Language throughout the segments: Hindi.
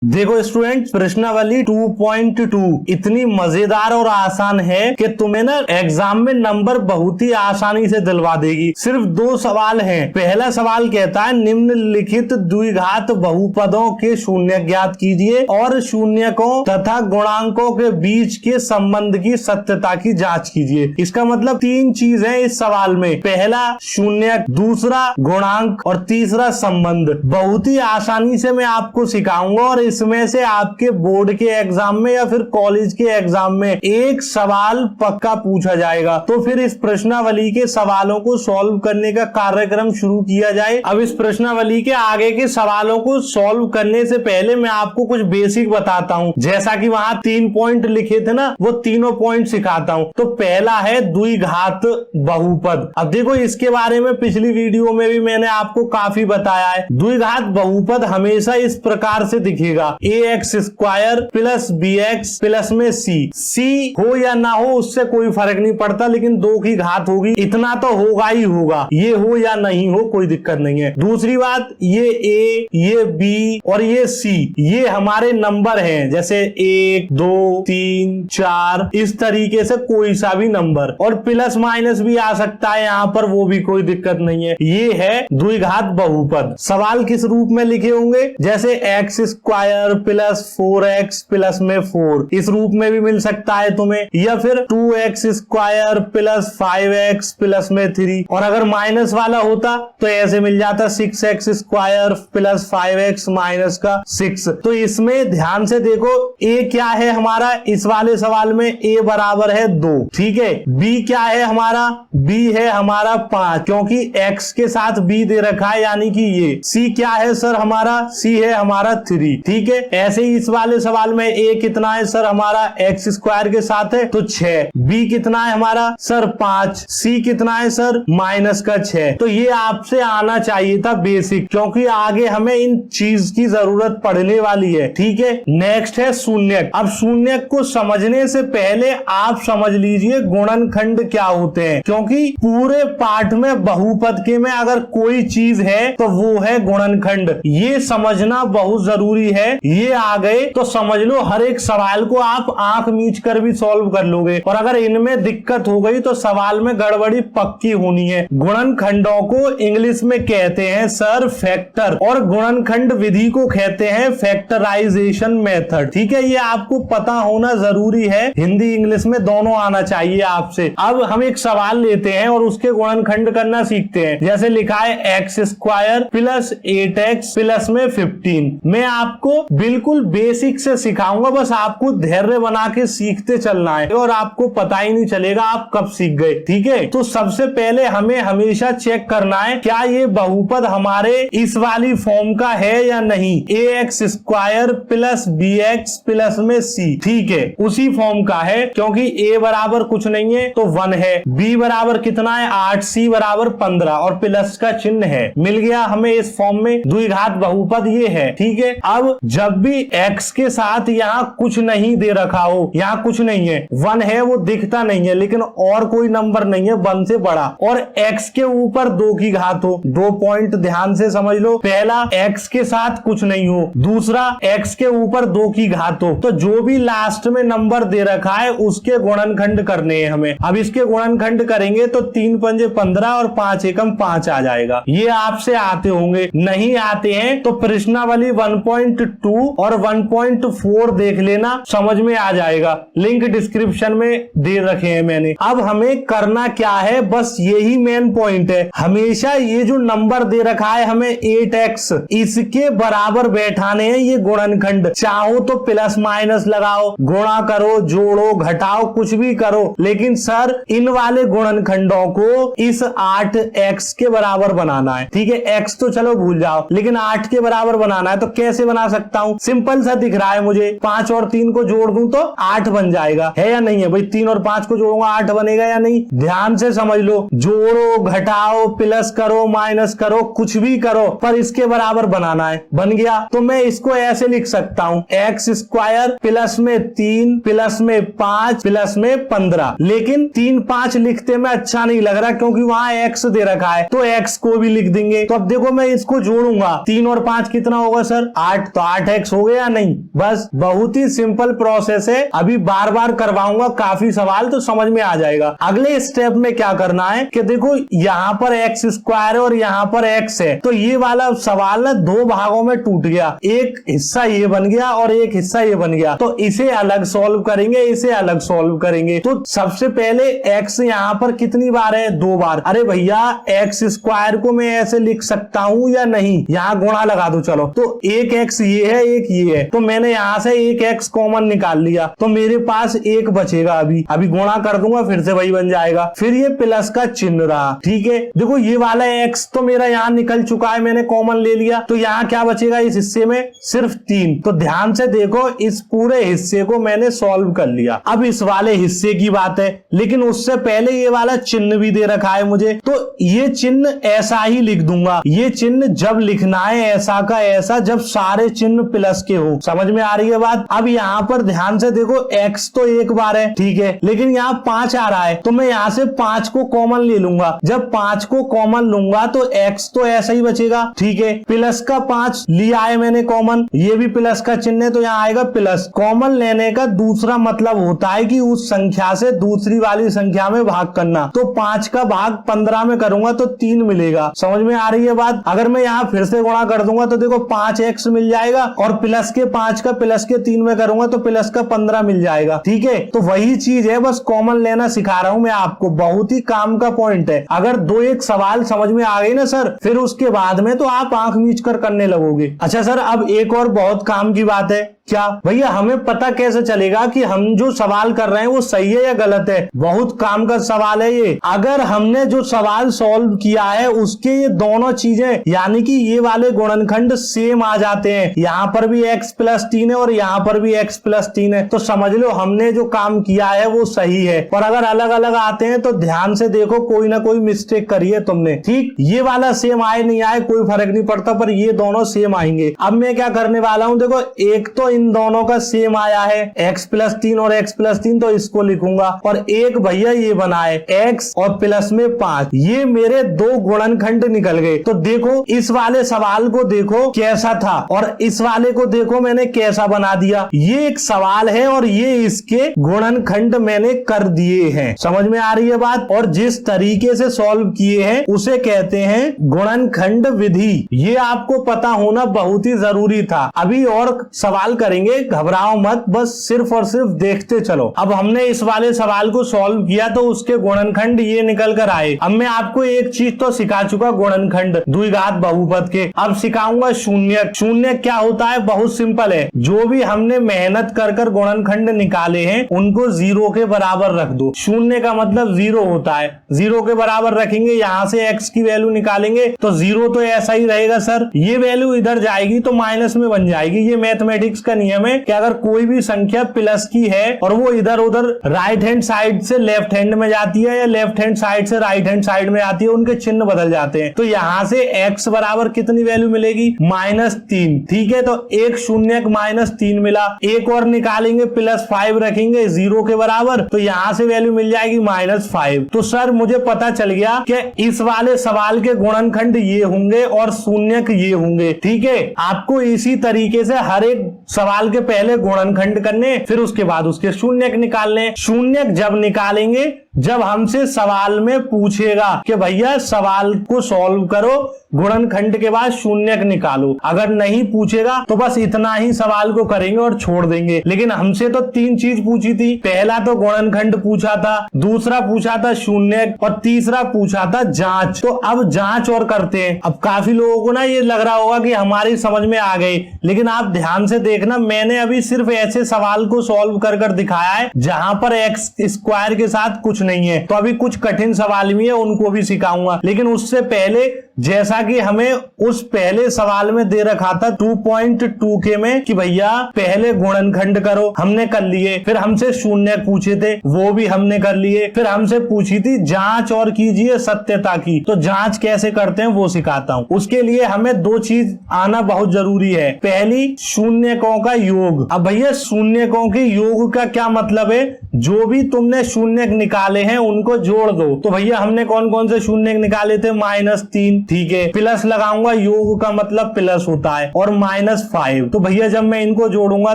देखो स्टूडेंट, प्रश्नावली 2.2 इतनी मजेदार और आसान है कि तुम्हें ना एग्जाम में नंबर बहुत ही आसानी से दिलवा देगी। सिर्फ 2 सवाल हैं। पहला सवाल कहता है निम्नलिखित द्विघात बहुपदों के शून्य ज्ञात कीजिए और शून्यकों तथा गुणांकों के बीच के संबंध की सत्यता की जांच कीजिए। इसका मतलब 3 चीज है इस सवाल में। पहला शून्य, दूसरा गुणांक और तीसरा संबंध। बहुत ही आसानी से मैं आपको सिखाऊंगा और इसमें से आपके बोर्ड के एग्जाम में या फिर कॉलेज के एग्जाम में एक सवाल पक्का पूछा जाएगा। तो फिर इस प्रश्नावली के सवालों को सॉल्व करने का कार्यक्रम शुरू किया जाए। अब इस प्रश्नावली के आगे के सवालों को सॉल्व करने से पहले मैं आपको कुछ बेसिक बताता हूं। जैसा कि वहां 3 पॉइंट लिखे थे ना, वो तीनों पॉइंट सिखाता हूं। तो पहला है द्विघात बहुपद। अब देखो, इसके बारे में पिछली वीडियो में भी मैंने आपको काफी बताया है। द्विघात बहुपद हमेशा इस प्रकार से दिखेगा, ax square plus bx plus में c हो या ना हो उससे कोई फर्क नहीं पड़ता, लेकिन 2 की घात होगी, इतना तो होगा ही होगा। ये हो या नहीं हो कोई दिक्कत नहीं है। दूसरी बात, ये a, ये b और ये c, ये हमारे नंबर हैं। जैसे 1 2 3 4 इस तरीके से कोई सा भी नंबर, और प्लस माइनस भी आ सकता है यहाँ पर, वो भी कोई दिक्कत नहीं है। ये है द्विघात बहुपद। सवाल किस रूप में लिखे होंगे? जैसे x square plus 4x plus में 4, इस रूप में भी मिल सकता है तुम्हें, या फिर 2x square plus 5x plus में 3, और अगर माइनस वाला होता तो ऐसे मिल जाता 6x square plus 5x minus का 6। तो इसमें ध्यान से देखो, a क्या है हमारा इस वाले सवाल में? a बराबर है 2, ठीक है। b क्या है हमारा? b है हमारा 5, क्योंकि x के साथ b दे रखा है, यानी कि ये। c क्या है सर हमारा? c है हमारा 3, ठीक है। ऐसे ही इस वाले सवाल में a कितना है सर हमारा? x स्क्वायर के साथ है तो 6। b कितना है हमारा सर? 5। c कितना है सर? माइनस का 6। तो ये आपसे आना चाहिए था बेसिक, क्योंकि आगे हमें इन चीज की जरूरत पड़ने वाली है, ठीक है। नेक्स्ट है शून्यक। अब शून्यक को समझने से पहले आप समझ लीजिए गुणनखंड क्या होते हैं, क्योंकि पूरे पाठ में बहुपद के में अगर कोई चीज है तो वो है गुणनखंड। ये समझना बहुत जरूरी है। ये आ गए तो समझ लो, हर एक सवाल को आप आंख मीच कर भी सॉल्व कर लोगे, और अगर इनमें दिक्कत हो गई तो सवाल में गड़बड़ी पक्की होनी है। गुणनखंडों को इंग्लिश में कहते हैं सर फैक्टर, और गुणनखंड विधि को कहते हैं फैक्टराइजेशन मेथड, ठीक है। ये आपको पता होना जरूरी है, हिंदी इंग्लिश में दोनों आना चाहिए आपसे। अब हम एक सवाल लेते हैं और उसके गुणनखंड करना सीखते हैं। जैसे लिखा है x square plus 8x plus में 15। मैं आपको बिल्कुल बेसिक से सिखाऊंगा, बस आपको धैर्य बना के सीखते चलना है और आपको पता ही नहीं चलेगा आप कब सीख गए, ठीक है। तो सबसे पहले हमें हमेशा चेक करना है क्या ये बहुपद हमारे इस वाली फॉर्म का है या नहीं। ax square plus bx plus में c, ठीक है, उसी फॉर्म का है, क्योंकि a बराबर कुछ नहीं है तो 1 है, b बराबर कितना है 8, c बराबर 15 और प्लस का चिन्ह है। मिल गया हमें इस फॉर्म में द्विघात बहुपद ये है, ठीक है। अब जब भी x के साथ यहाँ कुछ नहीं दे रखा हो, यहाँ कुछ नहीं है, 1 है वो दिखता नहीं है, लेकिन और कोई नंबर नहीं है 1 से बड़ा, और x के ऊपर 2 की घात हो। 2 पॉइंट ध्यान से समझ लो। पहला, x के साथ कुछ नहीं हो, दूसरा x के ऊपर 2 की घात हो। तो जो भी लास्ट में नंबर दे रखा है उसके गुणनखंड करने हैं हमें। अब इसके गुणनखंड करेंगे तो 3 पंजे 15 और 5 एकम 5 आ जाएगा। ये आपसे आते होंगे, नहीं आते हैं तो प्रश्नावली 1.2 और 1.4 देख लेना, समझ में आ जाएगा। लिंक डिस्क्रिप्शन में दे रखे हैं मैंने। अब हमें करना क्या है, बस यही मेन पॉइंट है। हमेशा ये जो नंबर दे रखा है हमें 8x, इसके बराबर बैठाने हैं ये गुणनखंड। चाहो तो प्लस माइनस लगाओ, गुणा करो, जोड़ो, घटाओ, कुछ भी करो, लेकिन सर इन वाले गुणनखंडों को इस 8x के बराबर बनाना है, ठीक है। x तो चलो भूल जाओ, लेकिन 8 के बराबर बनाना है। तो कैसे बना सकता हूं? सिंपल सा दिख रहा है मुझे, 5 और 3 को जोड़ दूं तो 8 बन जाएगा, है या नहीं है भाई? 3 और 5 को जोड़ूंगा 8 बनेगा या नहीं? ध्यान से समझ लो, जोड़ो, घटाओ, प्लस करो, माइनस करो, कुछ भी करो, पर इसके बराबर बनाना है। बन गया तो मैं इसको ऐसे लिख सकता हूं, x स्क्वायर प्लस में 3 प्लस में 5 प्लस में 15। लेकिन 3 5 लिखते में अच्छा नहीं लग रहा, क्योंकि वहां x दे रखा है, तो x को भी लिख देंगे। तो अब देखो मैं इसको जोड़ूंगा, 3 और 5 कितना होगा सर? 8, तो 8x हो गया नहीं। बस बहुत ही सिंपल प्रोसेस है, अभी बार बार करवाऊंगा काफी सवाल तो समझ में आ जाएगा। अगले स्टेप में क्या करना है कि देखो यहाँ पर एक्स स्क्वायर है और यहाँ पर एक्स है, तो ये वाला सवाल ना दो भागों में टूट गया, एक हिस्सा ये बन गया और एक हिस्सा ये बन गया। तो इसे अलग सॉल्व करेंगे, इसे अलग सॉल्व करेंगे। तो सबसे पहले एक्स यहाँ पर कितनी बार है, 2 बार। अरे भैया एक्स स्क्वायर को मैं ऐसे लिख सकता हूं या नहीं, यहाँ गुणा लगा दो चलो। तो एक एक्स ये है, एक ये है, तो मैंने यहाँ से एक एक्स कॉमन निकाल लिया, तो मेरे पास एक बचेगा। अभी गुणा कर दूंगा, फिर से वही बन जाएगा। फिर ये प्लस का चिन्ह रहा, ठीक है। देखो ये वाला एक्स तो मेरा यहाँ निकल चुका है, मैंने कॉमन ले लिया, तो यहाँ क्या बचेगा इस हिस्से में, सिर्फ 3। तो ध्यान से देखो, इस पूरे हिस्से को मैंने सॉल्व कर लिया। अब इस वाले हिस्से की बात है, लेकिन उससे पहले ये वाला चिन्ह भी दे रखा है मुझे, तो ये चिन्ह ऐसा ही लिख दूंगा। ये चिन्ह जब लिखना है ऐसा का ऐसा, जब सारे चिन्ह प्लस के हो। समझ में आ रही है बात। अब यहाँ पर ध्यान से देखो, एक्स तो एक बार है, ठीक है, लेकिन यहाँ 5 आ रहा है, तो मैं यहाँ से 5 को कॉमन ले लूंगा। जब 5 को कॉमन लूंगा तो एक्स तो ऐसा ही बचेगा, ठीक है। प्लस का 5 लिया है मैंने कॉमन, ये भी प्लस का चिन्ह है, तो यहाँ आएगा प्लस। कॉमन लेने का दूसरा मतलब होता है कि उस संख्या से दूसरी वाली संख्या में भाग करना। तो 5 का भाग 15 में करूंगा तो 3 मिलेगा। समझ में आ रही है बात। अगर मैं यहाँ फिर से गुणा कर दूंगा तो देखो 5x मिल जाएगा, और प्लस के 5 का प्लस के 3 में करूंगा तो प्लस का 15 मिल जाएगा, ठीक है। तो वही चीज है, बस कॉमन लेना सिखा रहा हूं मैं आपको, बहुत ही काम का पॉइंट है। अगर 2-1 सवाल समझ में आ गई ना सर, फिर उसके बाद में तो आप आंख मीच कर करने लगोगे। अच्छा सर, अब एक और बहुत काम की बात है। क्या भैया, हमें पता कैसे चलेगा कि हम जो सवाल कर रहे हैं वो सही है या गलत है? बहुत काम का सवाल है ये। अगर हमने जो सवाल सॉल्व किया है उसके ये दोनों चीजें, यानी कि ये वाले गुणनखंड सेम आ जाते हैं, यहाँ पर भी x + 3 है और यहाँ पर भी x + 3 है, तो समझ लो हमने जो काम किया है वो सही है। पर अगर अलग अलग आते हैं तो ध्यान से देखो, कोई ना कोई मिस्टेक करी है तुमने, ठीक। ये वाला सेम आए नहीं आए कोई फर्क नहीं पड़ता, पर ये दोनों सेम आएंगे। अब मैं क्या करने वाला हूं, देखो एक तो इन दोनों का सेम आया है, x + 3 और x + 3, तो इसको लिखूंगा। और एक भैया ये बना है x और प्लस में 5, ये मेरे 2 गुणनखंड निकल गए। तो देखो इस वाले सवाल को देखो कैसा था, और इस वाले को देखो मैंने कैसा बना दिया। ये एक सवाल है और ये इसके गुणनखंड मैंने कर दिए हैं। समझ में आ रही है बात। और जिस तरीके से सॉल्व किए हैं उसे कहते हैं गुणनखंड विधि। ये आपको पता होना बहुत ही जरूरी था। अभी और सवाल करेंगे, घबराओ मत, बस सिर्फ और सिर्फ देखते चलो। अब हमने इस वाले सवाल को सॉल्व किया तो उसके गुणनखंड ये निकल कर आए। अब मैं आपको एक चीज तो सिखा चुका, गुणनखंड द्विघात बहुपद के। अब सिखाऊंगा शून्यक। शून्यक क्या होता है, बहुत सिंपल है। जो भी हमने मेहनत कर कर गुणनखंड निकाले हैं उनको 0 के बराबर रख दो। शून्य का मतलब 0 होता है, 0 के बराबर रखेंगे। यहाँ से x की वैल्यू निकालेंगे तो 0 तो ऐसा ही रहेगा सर, ये वैल्यू इधर जाएगी तो माइनस में बन जाएगी। ये मैथमेटिक्स का नियम है कि अगर कोई भी संख्या प्लस की है और वो इधर उधर राइट हैंड साइड से लेफ्ट हैंड में जाती है या लेफ्ट हैंड साइड से राइट हैंड साइड में आती है, उनके चिन्ह बदल जाते हैं। तो यहाँ से x बराबर कितनी वैल्यू मिलेगी, -3, ठीक है। तो एक शून्यक -3 मिला। एक और निकालेंगे, +5 रखेंगे 0 के बराबर, तो यहाँ से वैल्यू मिल जाएगी -5। तो सर मुझे पता चल गया कि इस वाले सवाल के गुणनखंड ये होंगे और शून्यक ये होंगे, ठीक है। आपको इसी तरीके से हर एक सवाल के पहले गुणनखंड करने, फिर उसके बाद उसके शून्यक निकालने। शून्यक जब निकालेंगे जब हमसे सवाल में पूछेगा कि भैया सवाल को सॉल्व करो, गुणनखंड के बाद शून्यक निकालो। अगर नहीं पूछेगा तो बस इतना ही सवाल को करेंगे और छोड़ देंगे। लेकिन हमसे तो 3 चीज पूछी थी। पहला तो गुणनखंड पूछा था, दूसरा पूछा था शून्यक, और तीसरा पूछा था जांच। तो अब जांच और करते हैं। अब काफी लोगों को ना ये लग रहा होगा कि हमारी समझ में आ गई, लेकिन आप ध्यान से देखना, मैंने अभी सिर्फ ऐसे सवाल को सॉल्व कर कर दिखाया है जहां पर x² के साथ कुछ नहीं है। तो अभी कुछ कठिन सवाल भी है, उनको भी सिखाऊंगा। लेकिन उससे पहले, जैसा कि हमें उस पहले सवाल में दे रखा था 2.2 के में कि भैया पहले गुणनखंड करो, हमने कर लिए। फिर हमसे शून्य पूछे थे, वो भी हमने कर लिए। फिर हमसे पूछी थी जांच और कीजिए सत्यता की, तो जांच कैसे करते हैं वो सिखाता हूं। उसके लिए हमें 2 चीज आना बहुत जरूरी है। पहली, शून्यकों का योग। अब भैया शून्यकों के योग का क्या मतलब है, जो भी तुमने शून्य निकाले हैं उनको जोड़ दो। तो भैया हमने कौन कौन से शून्य निकाले थे? -3, ठीक है, प्लस लगाऊंगा, योग का मतलब प्लस होता है, और -5। तो भैया जब मैं इनको जोड़ूंगा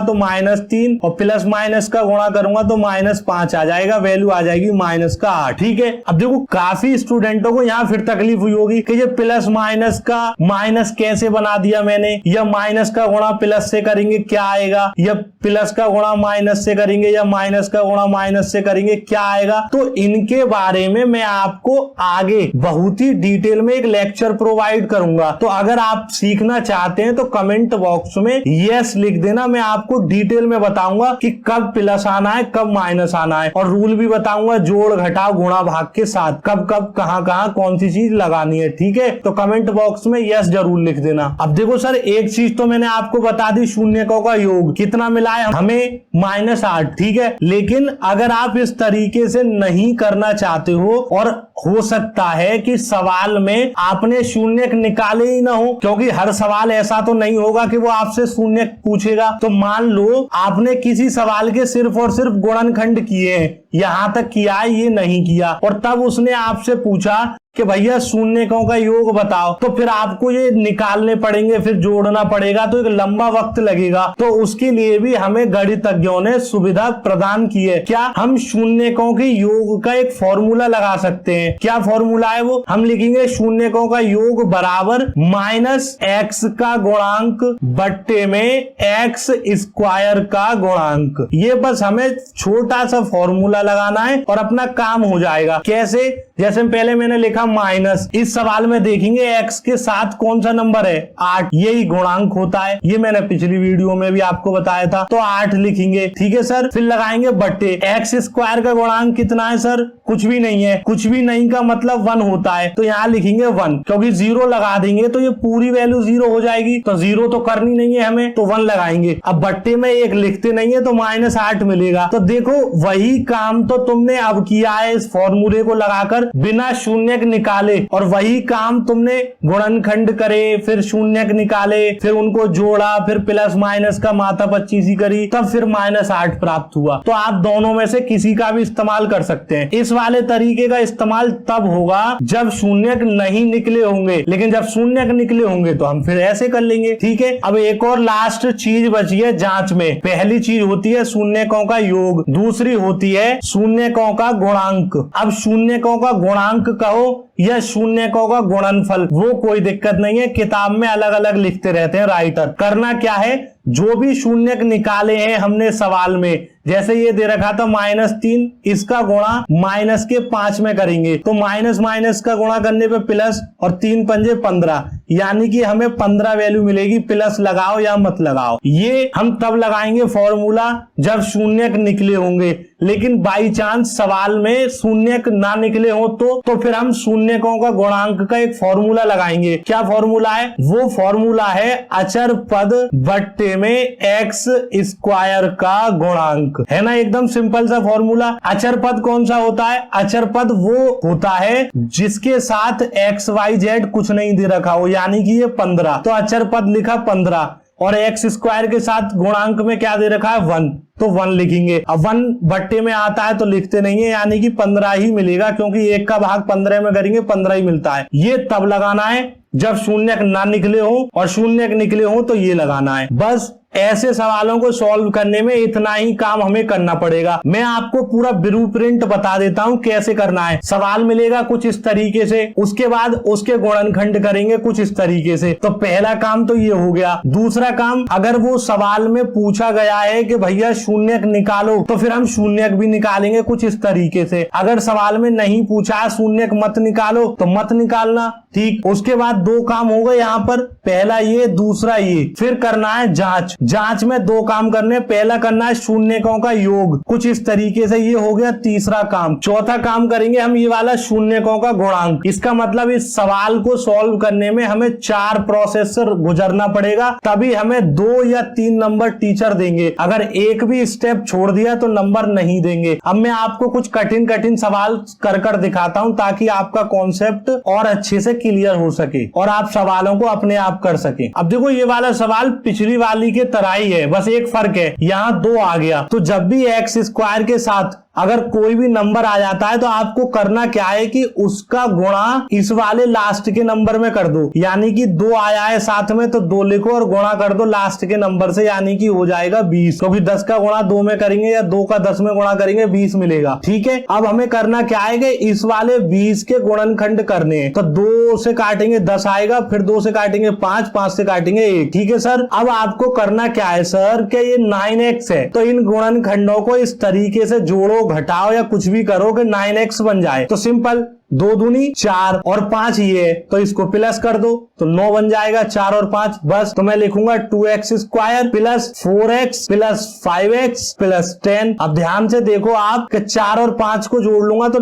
तो -3 और प्लस माइनस का गुणा करूंगा तो -5 आ जाएगा, वैल्यू आ जाएगी -8। ठीक है, अब देखो काफी स्टूडेंटों को यहाँ फिर तकलीफ हुई होगी कि ये प्लस माइनस का माइनस कैसे बना दिया मैंने, या माइनस का गुणा प्लस से करेंगे क्या आएगा, या प्लस का गुणा माइनस से करेंगे, या माइनस का गुणा माइनस से करेंगे क्या आएगा। तो इनके बारे में मैं आपको आगे बहुत ही डिटेल में एक लेक्चर प्रोवाइड करूंगा। तो अगर आप सीखना चाहते हैं तो कमेंट बॉक्स में यस लिख देना, मैं आपको डिटेल में बताऊंगा कि कब प्लस आना है, कब माइनस आना है, और रूल भी बताऊंगा जोड़ घटाव गुणा भाग के साथ, कब कब कहां कहां कौन सी चीज लगानी है। ठीक है, तो कमेंट बॉक्स में यस जरूर लिख देना। अब देखो सर, एक चीज तो मैंने आपको बता दी, शून्यकों का योग कितना मिला है हमें? -8। ठीक है, लेकिन अगर आप इस तरीके से नहीं करना चाहते हो, और हो सकता है कि सवाल में आपने शून्य निकाले ही ना हो, क्योंकि हर सवाल ऐसा तो नहीं होगा कि वो आपसे शून्य पूछेगा। तो मान लो आपने किसी सवाल के सिर्फ और सिर्फ गुणनखंड किए हैं, यहां तक किया है, ये नहीं किया, और तब उसने आपसे पूछा कि भैया शून्यकों का योग बताओ, तो फिर आपको ये निकालने पड़ेंगे, फिर जोड़ना पड़ेगा, तो एक लंबा वक्त लगेगा। तो उसके लिए भी हमें गणितज्ञों ने सुविधा प्रदान की है। क्या? हम शून्यकों के योग का एक फॉर्मूला लगा सकते हैं। क्या फॉर्मूला है वो? हम लिखेंगे शून्यकों का योग बराबर -x का गुणांक बट्टे में x² का गुणांक। ये बस हमें छोटा सा फॉर्मूला लगाना है और अपना काम हो जाएगा। कैसे? जैसे पहले मैंने लिखा माइनस, इस सवाल में देखेंगे x के साथ कौन सा नंबर है? 8, यही गुणांक होता है, ये मैंने पिछली वीडियो में भी आपको बताया था। तो 8 लिखेंगे, ठीक है सर। फिर लगाएंगे बट्टे, x² का गुणांक कितना है सर? कुछ भी नहीं है, कुछ भी नहीं का मतलब 1 होता है, तो यहाँ लिखेंगे 1, क्योंकि 0 लगा देंगे तो ये पूरी वैल्यू 0 हो जाएगी, तो 0 तो करनी नहीं है हमें, तो 1 लगाएंगे। अब बट्टे में 1 लिखते नहीं है तो -8 मिलेगा। तो देखो वही काम तो तुमने अब किया है, इस फॉर्मूले को लगाकर बिना शून्य निकाले, और वही काम तुमने गुणनखंड करे, फिर शून्य निकाले, फिर उनको जोड़ा, फिर प्लस माइनस का माथा 25 करी, तब फिर -8 प्राप्त हुआ। तो आप दोनों में से किसी का भी इस्तेमाल कर सकते हैं। इस वाले तरीके का इस्तेमाल तब होगा जब शून्य नहीं निकले होंगे, लेकिन जब शून्य निकले होंगे तो हम फिर ऐसे कर लेंगे। ठीक है, अब एक और लास्ट चीज बची है जांच में। पहली चीज होती है शून्यकों का योग, दूसरी होती है शून्यकों का गुणांक। अब शून्यकों का गुणांक कहो या शून्यकों का गुणनफल, वो कोई दिक्कत नहीं है, किताब में अलग अलग लिखते रहते हैं राइटर। करना क्या है, जो भी शून्य निकाले हैं हमने सवाल में, जैसे ये दे रखा था -3, इसका गुणा -5 में करेंगे, तो माइनस माइनस का गुणा करने पे प्लस, और 3 पंजे 15, यानी कि हमें 15 वैल्यू मिलेगी। प्लस लगाओ या मत लगाओ, ये हम तब लगाएंगे फॉर्मूला जब शून्य निकले होंगे। लेकिन बाई चांस सवाल में शून्य ना निकले हो तो फिर हम शून्यकों का गुणांक का एक फॉर्मूला लगाएंगे। क्या फॉर्मूला है? वो फॉर्मूला है अचर पद बट्टे में x² का गुणांक, है ना। एकदम सिंपल सा फॉर्मूला। अचर पद कौन सा होता है? अचर पद वो होता है जिसके साथ XYZ कुछ नहीं दे रखा हो, यानी कि ये 15, तो अचर पद लिखा 15, और x² के साथ गुणांक में क्या दे रखा है? 1, तो 1 लिखेंगे। अब 1 बट्टे में आता है तो लिखते नहीं है, यानी कि 15 ही मिलेगा, क्योंकि 1 का भाग 15 में करेंगे 15 ही मिलता है। ये तब लगाना है जब शून्य ना निकले हो, और शून्य निकले हो तो ये लगाना है। बस ऐसे सवालों को सॉल्व करने में इतना ही काम हमें करना पड़ेगा। मैं आपको पूरा ब्लूप्रिंट बता देता हूं कैसे करना है। सवाल मिलेगा कुछ इस तरीके से, उसके बाद उसके गुणनखंड करेंगे कुछ इस तरीके से। तो पहला काम तो ये हो गया। दूसरा काम, अगर वो सवाल में पूछा गया है कि भैया शून्य निकालो, तो फिर हम शून्य भी निकालेंगे कुछ इस तरीके से। अगर सवाल में नहीं पूछा शून्य मत निकालो, तो मत निकालना। ठीक, उसके बाद 2 काम हो गए यहाँ पर, पहला ये, दूसरा ये। फिर करना है जांच। जांच में 2 काम करने, पहला करना है शून्यकों का योग कुछ इस तरीके से, ये हो गया तीसरा काम। चौथा काम करेंगे हम ये वाला शून्यकों का गुणांक। इसका मतलब इस सवाल को सॉल्व करने में हमें 4 प्रोसेस से गुजरना पड़ेगा, तभी हमें 2 या 3 नंबर टीचर देंगे। अगर एक भी स्टेप छोड़ दिया तो नंबर नहीं देंगे। अब मैं आपको कुछ कठिन कठिन सवाल कर दिखाता हूं, ताकि आपका कॉन्सेप्ट और अच्छे से क्लियर हो सके और आप सवालों को अपने आप कर सके। अब देखो ये वाला सवाल पिछली वाली के तरह ही है, बस एक फर्क है, यहाँ 2 आ गया। तो जब भी x² के साथ अगर कोई भी नंबर आ जाता है तो आपको करना क्या है कि उसका गुणा इस वाले लास्ट के नंबर में कर दो, यानी कि 2 आया है साथ में तो 2 लिखो और गुणा कर दो लास्ट के नंबर से, यानी कि हो जाएगा 20, क्योंकि 10 का गुणा 2 में करेंगे या 2 का 10 में गुणा करेंगे 20 मिलेगा। ठीक है, अब हमें करना क्या है कि इस वाले 20 के गुणनखंड करने हैं, तो 2 से काटेंगे 10 आएगा, फिर 2 से काटेंगे 5, 5 से काटेंगे 1। ठीक है सर, अब आपको करना क्या है सर कि ये 9x है तो इन गुणनखंडों को इस तरीके से जोड़ो, घटाओ या कुछ भी करो कि 9x बन जाए। तो सिंपल, 2 दूनी 4 और 5 ये है तो इसको प्लस कर दो तो 9 बन जाएगा, 4 और 5 बस। तो मैं लिखूंगा 2x square plus 4x plus 5x plus 10। अब ध्यान से देखो आप कि 4 और 5 को जोड़ लूंगा तो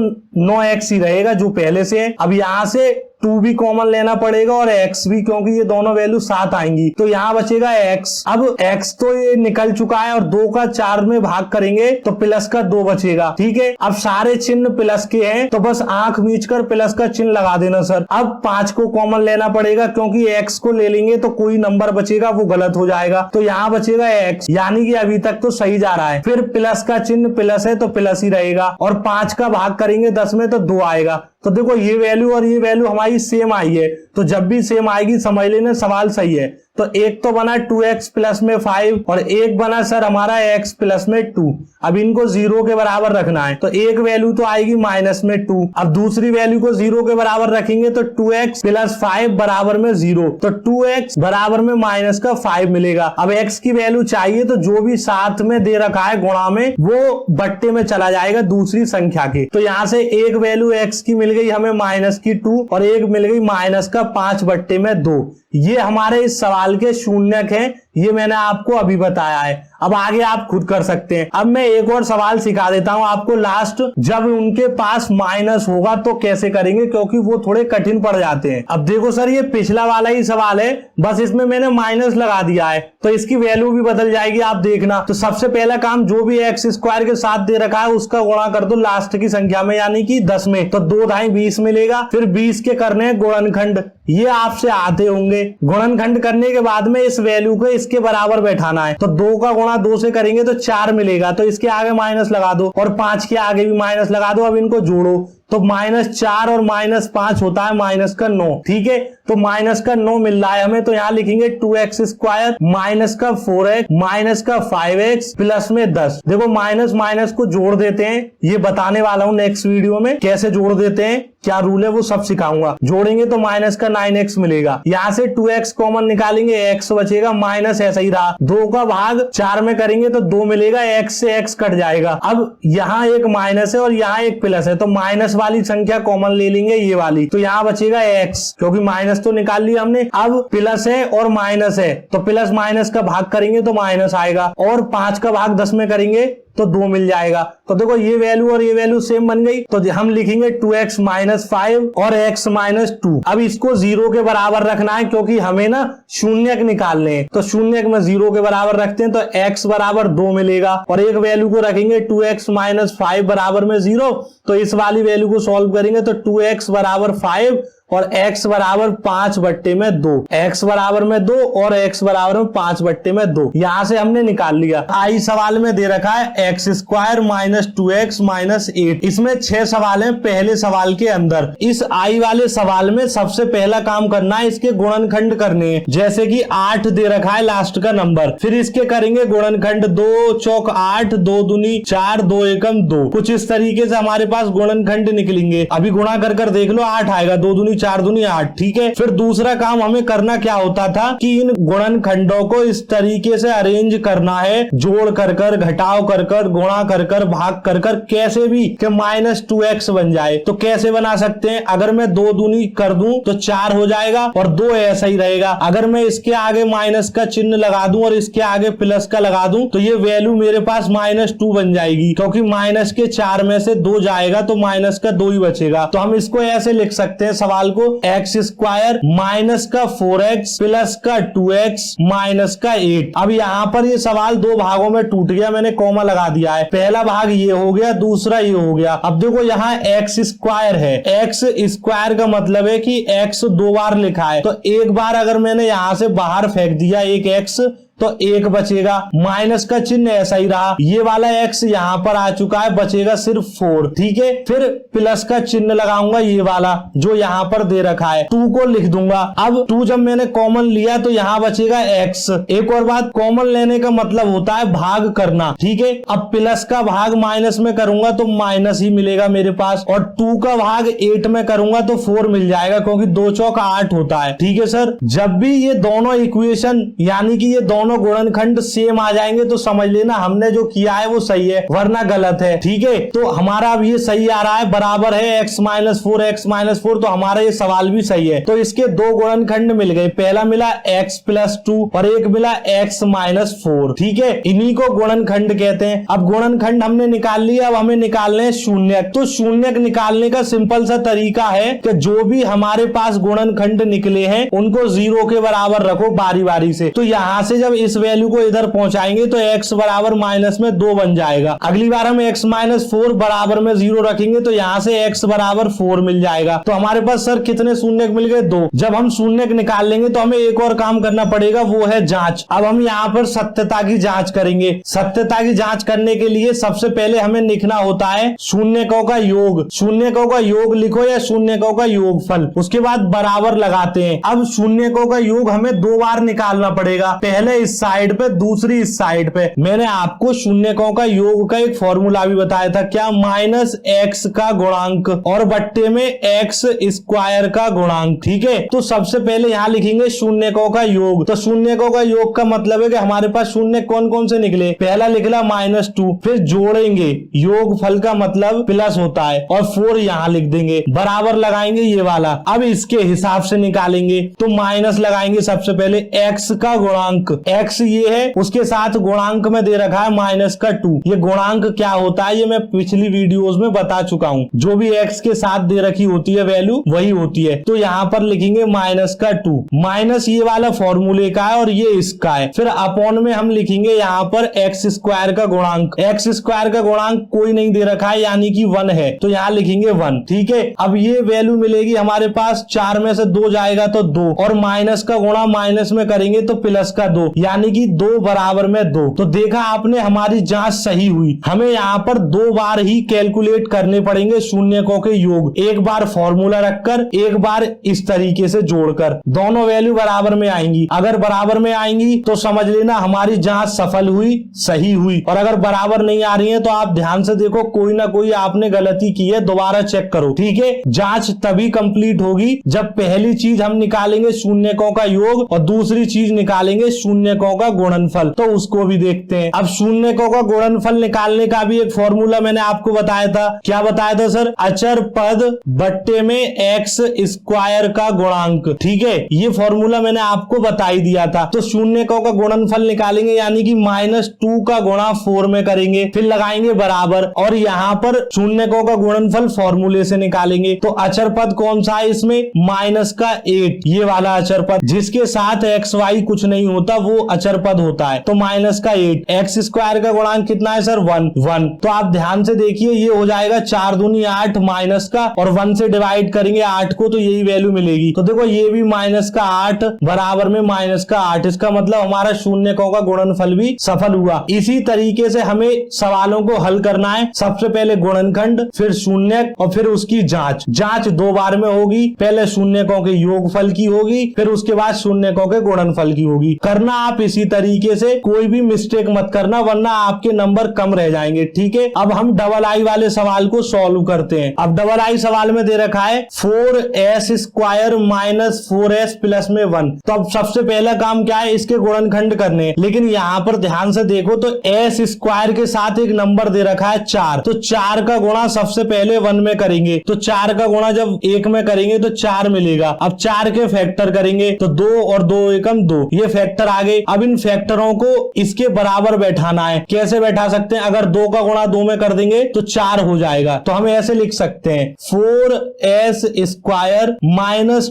9x ही रहेगा जो पहले से है। अब यहां से 2 भी कॉमन लेना पड़ेगा और x भी, क्योंकि ये दोनों वैल्यू साथ आएंगी, तो यहां बचेगा x। अब x तो ये निकल चुका है और 2 का 4 में भाग करेंगे तो प्लस का 2 बचेगा। ठीक है, अब सारे चिन्ह प्लस के हैं तो बस आंख मीच कर प्लस का चिन्ह लगा देना सर। अब 5 को कॉमन लेना पड़ेगा क्योंकि x को ले लेंगे तो कोई नंबर बचेगा वो गलत हो जाएगा, तो यहाँ बचेगा x, यानी कि अभी तक तो सही जा रहा है। फिर प्लस का चिन्ह प्लस है तो प्लस ही रहेगा और 5 का भाग करेंगे 10 में तो 2 आएगा। तो देखो ये वैल्यू और ये वैल्यू हमारी सेम आई है, तो जब भी सेम आएगी समझ लेना सवाल सही है। तो एक तो बना 2x प्लस में 5 और एक बना सर हमारा x प्लस में 2। अब इनको 0 के बराबर रखना है तो एक वैल्यू तो आएगी माइनस में 2। अब दूसरी वैल्यू को 0 के बराबर रखेंगे तो 2x प्लस 5 बराबर में 0, तो 2x बराबर में माइनस का 5 मिलेगा। अब x की वैल्यू चाहिए तो जो भी साथ में दे रखा है गुणा में वो बट्टे में चला जाएगा दूसरी संख्या के। तो यहाँ से एक वैल्यू x की मिल गई हमें माइनस की 2 और एक मिल गई माइनस का 5 बट्टे में 2। ये हमारे इस सवाल के शून्यक हैं, ये मैंने आपको अभी बताया है। अब आगे आप खुद कर सकते हैं। अब मैं एक और सवाल सिखा देता हूं आपको लास्ट, जब उनके पास माइनस होगा तो कैसे करेंगे, क्योंकि वो थोड़े कठिन पड़ जाते हैं। अब देखो सर ये पिछला वाला ही सवाल है, बस इसमें मैंने माइनस लगा दिया है तो इसकी वैल्यू भी बदल जाएगी, आप देखना। तो सबसे पहला काम, जो भी एक्स स्क्वायर के साथ दे रखा है उसका गुणा कर दो लास्ट की संख्या में, यानी कि 10 में, तो 2 ढाई 20 मिलेगा। फिर 20 के करने हैं गुणनखंड, ये आपसे आते होंगे। गुणनखंड करने के बाद में इस वैल्यू को इसके बराबर बैठाना है, तो 2 का गुणा 2 से करेंगे तो 4 मिलेगा, तो इसके आगे माइनस लगा दो और 5 के आगे भी माइनस लगा दो। अब इनको जोड़ो तो -4 और -5 होता है माइनस का 9। ठीक है, तो माइनस का 9 मिल रहा है हमें, तो यहाँ लिखेंगे 2x स्क्वायर माइनस का 4x माइनस का 5x प्लस में 10। देखो माइनस माइनस को जोड़ देते हैं, ये बताने वाला हूं नेक्स्ट वीडियो में कैसे जोड़ देते हैं, क्या रूल है वो सब सिखाऊंगा। जोड़ेंगे तो माइनस का 9x मिलेगा, यहाँ से 2x कॉमन निकालेंगे, x बचेगा, माइनस ऐसा ही रहा। 2 का भाग 4 में करेंगे तो 2 मिलेगा, x से x कट जाएगा। अब यहाँ एक माइनस है और यहाँ एक प्लस है, तो माइनस वाली संख्या कॉमन ले लेंगे ये वाली, तो यहाँ बचेगा x, क्योंकि माइनस तो निकाल लिया हमने। अब प्लस है और माइनस है तो प्लस माइनस का भाग करेंगे तो माइनस आएगा, और 5 का भाग 10 में करेंगे तो 2 मिल जाएगा। तो देखो ये वैल्यू और ये वैल्यू सेम बन गई, तो हम लिखेंगे 2x माइनस 5 और x माइनस 2। अब इसको 0 के बराबर रखना है क्योंकि हमें ना शून्यक निकालने हैं, तो शून्यक में 0 के बराबर रखते हैं तो x बराबर 2 मिलेगा, और एक वैल्यू को रखेंगे 2x माइनस 5 बराबर में 0, तो इस वाली वैल्यू को सॉल्व करेंगे तो 2x बराबर 5 और x बराबर 5 बट्टे में 2, x बराबर में 2 और x बराबर में 5 बट्टे में 2। यहां से हमने निकाल लिया। आई सवाल में दे रखा है x square minus 2x minus 8। इसमें 6 सवाल हैं पहले सवाल के अंदर। इस आई वाले सवाल में सबसे पहला काम करना है, इसके गुणनखंड करने हैं। जैसे कि 8 दे रखा है लास्ट का नंबर, फिर इसके करेंगे गुणनखंड, 2 चौक 8, 2 दूनी 4, 2 एकम 2। कुछ इस तरीके से हमारे पास गुणनखंड निकलेंगे। अभी गुणा कर कर देख लो, 8 आएगा, 2 दूनी 4 दूनी 8। ठीक है, फिर दूसरा काम हमें करना क्या होता था कि इन गुणनखंडों को इस तरीके से अरेंज करना है, जोड़ कर कर, घटाव कर कर, गुणा कर कर, भाग कर कर, कैसे भी कि -2x बन जाए। तो कैसे बना सकते हैं, अगर मैं 2 दूनी कर दूं तो 4 हो जाएगा और 2 ऐसा ही रहेगा। अगर मैं इसके आगे माइनस का चिन्ह लगा दूं और इसके आगे प्लस का लगा दूं तो ये वैल्यू मेरे पास -2 बन जाएगी, क्योंकि माइनस के 4 में से 2 जाएगा तो माइनस का 2 ही बचेगा। तो हम इसको ऐसे लिख सकते हैं सवाल को, x स्क्वायर माइनस का 4x प्लस का 2x माइनस का 8। अब यहाँ पर ये सवाल 2 भागों में टूट गया, मैंने कॉमा लगा दिया है। पहला भाग ये हो गया, दूसरा ये हो गया। अब देखो यहाँ x स्क्वायर है, x स्क्वायर का मतलब है कि x 2 बार लिखा है, तो एक बार अगर मैंने यहाँ से बाहर फेंक दिया एक x, तो 1 बचेगा, माइनस का चिन्ह ऐसा ही रहा, ये वाला x यहां पर आ चुका है, बचेगा सिर्फ 4। ठीक है, फिर प्लस का चिन्ह लगाऊंगा, ये वाला जो यहां पर दे रखा है, 2 को लिख दूंगा। अब 2 जब मैंने कॉमन लिया तो यहां बचेगा x। एक और बात, कॉमन लेने का मतलब होता है भाग करना। ठीक है, अब प्लस का भाग माइनस में करूंगा तो माइनस ही मिलेगा मेरे पास, और 2 का भाग 8 में करूंगा तो 4 मिल जाएगा, क्योंकि 2 चौक 8 होता है। ठीक है सर, जब भी ये दोनों इक्वेशन यानी कि ये दोनों गुणनखंड सेम आ जाएंगे तो समझ लेना हमने जो किया है वो सही है, वरना गलत है। ठीक है, तो हमारा अब ये सही आ रहा है, बराबर है x माइनस 4, तो हमारा ये सवाल भी सही है। तो इसके दो गुणनखंड मिल गए, पहला मिला x प्लस 2 और एक मिला x माइनस 4। ठीक है, इन्हीं को गुणनखंड कहते हैं। अब गुणनखंड हमने निकाल लिया, अब हमें निकालने हैं शून्यक। तो शून्यक निकालने का सिंपल सा तरीका है कि जो भी हमारे पास गुणनखंड निकले हैं उनको 0 के बराबर रखो बारी बारी से। तो यहां से जब इस वैल्यू को इधर पहुंचाएंगे तो x बराबर माइनस में 2 बन जाएगा। अगली बार हम x माइनस 4 बराबर में 0 रखेंगे तो यहां से x बराबर 4 मिल जाएगा। तो हमारे पास सर कितने शून्यक मिल गए? 2। जब हम शून्यक निकाल लेंगे तो हमें एक और काम करना पड़ेगा, वो है जांच। अब हम यहाँ पर सत्यता की जांच करेंगे। सत्यता की जांच करने के लिए सबसे पहले हमें लिखना होता है शून्यकों का योग। शून्यकों का योग लिखो या शून्यकों का योगफल, उसके बाद बराबर लगाते हैं। अब शून्यकों का योग हमें 2 बार निकालना पड़ेगा, पहले इस साइड पे, दूसरी इस साइड पे। मैंने आपको शून्यकों का योग का एक फॉर्मूला भी बताया था, क्या? माइनस x का गुणांक और बट्टे में x स्क्वायर का गुणांक। ठीक है, तो सबसे पहले यहां लिखेंगे शून्यकों का योग। तो शून्यकों का योग का मतलब है कि हमारे पास शून्य कौन कौन से निकले? पहला निकला -2, फिर जोड़ेंगे, योग फल का मतलब प्लस होता है, और 4 यहां लिख देंगे, बराबर लगाएंगे ये वाला। अब इसके हिसाब से निकालेंगे तो माइनस लगाएंगे सबसे पहले x का गुणांक, x ये है, उसके साथ गुणांक में दे रखा है माइनस का 2। ये गुणांक क्या होता है ये मैं पिछली वीडियोस में बता चुका हूं, जो भी x के साथ दे रखी होती है वैल्यू वही होती है। तो यहां पर लिखेंगे माइनस का 2, माइनस ये वाला फॉर्मूले का है और ये इसका है। फिर अपॉन में हम लिखेंगे यहां पर x स्क्वायर का गुणांक। x स्क्वायर का गुणांक कोई नहीं दे रखा है, यानी कि 1 है, तो यहां लिखेंगे 1। ठीक है, अब ये वैल्यू मिलेगी हमारे पास, 4 में से 2 जाएगा तो 2, और माइनस का गुणा माइनस में करेंगे तो प्लस का 2, यानी कि 2 बराबर में 2। तो देखा आपने, हमारी जांच सही हुई। हमें यहाँ पर 2 बार ही कैलकुलेट करने पड़ेंगे शून्यकों के योग, एक बार फॉर्मूला रखकर, एक बार इस तरीके से जोड़कर। दोनों वैल्यू बराबर में आएंगी, अगर बराबर में आएंगी तो समझ लेना हमारी जांच सफल हुई, सही हुई। और अगर बराबर नहीं आ रही है तो आप ध्यान से देखो, कोई ना कोई आपने गलती की है, दोबारा चेक करो। ठीक है, जांच तभी कंप्लीट होगी जब पहली चीज हम निकालेंगे शून्यकों का योग और दूसरी चीज निकालेंगे शून्यकों का गुणनफल। तो उसको भी देखते हैं। अब शून्यकों का गुणनफल निकालने का भी एक फॉर्मूला मैंने आपको बताया था। क्या बताया था सर? अचर पद बट्टे में x स्क्वायर का गुणांक। ठीक है, ये फॉर्मूला मैंने आपको बता ही दिया था। तो शून्यकों का गुणनफल निकालेंगे, यानी कि -2 का गुणा 4 में करेंगे, फिर लगाएंगे बराबर, और यहाँ पर शून्यकों का गुणनफल फॉर्मूले से निकालेंगे। तो अचर पद कौन सा है इसमें? -8, ये वाला अचर पद, जिसके साथ x y कुछ नहीं होता वो अचर पद होता है। तो -8, x स्क्वायर का गुणांक कितना है सर? 1। तो आप ध्यान से देखिए, ये हो जाएगा 4 दूनी 8 माइनस का, और 1 से डिवाइड करेंगे 8 को तो यही वैल्यू मिलेगी। तो देखो ये भी -8 बराबर में -8, इसका मतलब हमारा शून्यकों का गुणनफल भी सफल हुआ। इसी तरीके से हमें सवालों को हल करना है, सबसे पहले गुणनखंड, फिर शून्यक, और फिर उसकी जांच। जांच 2 बार में होगी, पहले शून्यकों के योगफल की होगी, फिर उसके बाद शून्यकों के गुणनफल की होगी। करना आप इसी तरीके से, कोई भी मिस्टेक मत करना, वरना आपके नंबर कम रह जाएंगे। ठीक है, अब हम डबल आई वाले सवाल को सॉल्व करते हैं। अब डबल आई सवाल में दे रखा है 4s square minus 4s plus में 1। तो अब सबसे पहला काम क्या है? इसके गुणनखंड करने। लेकिन यहाँ पर ध्यान से देखो तो s स्क्वायर के साथ एक नंबर दे रखा है 4, तो 4 का गुणा सबसे पहले 1 में करेंगे। तो 4 का गुणा जब 1 में करेंगे तो 4 मिलेगा। अब 4 के फैक्टर करेंगे तो 2 और 2 एकम 2, ये फैक्टर आ गए। अब इन फैक्टरों को इसके बराबर बैठाना है। कैसे बैठा सकते हैं? अगर 2 का गुणा 2 में कर देंगे तो 4 हो जाएगा। तो हम ऐसे लिख सकते हैं 4s square minus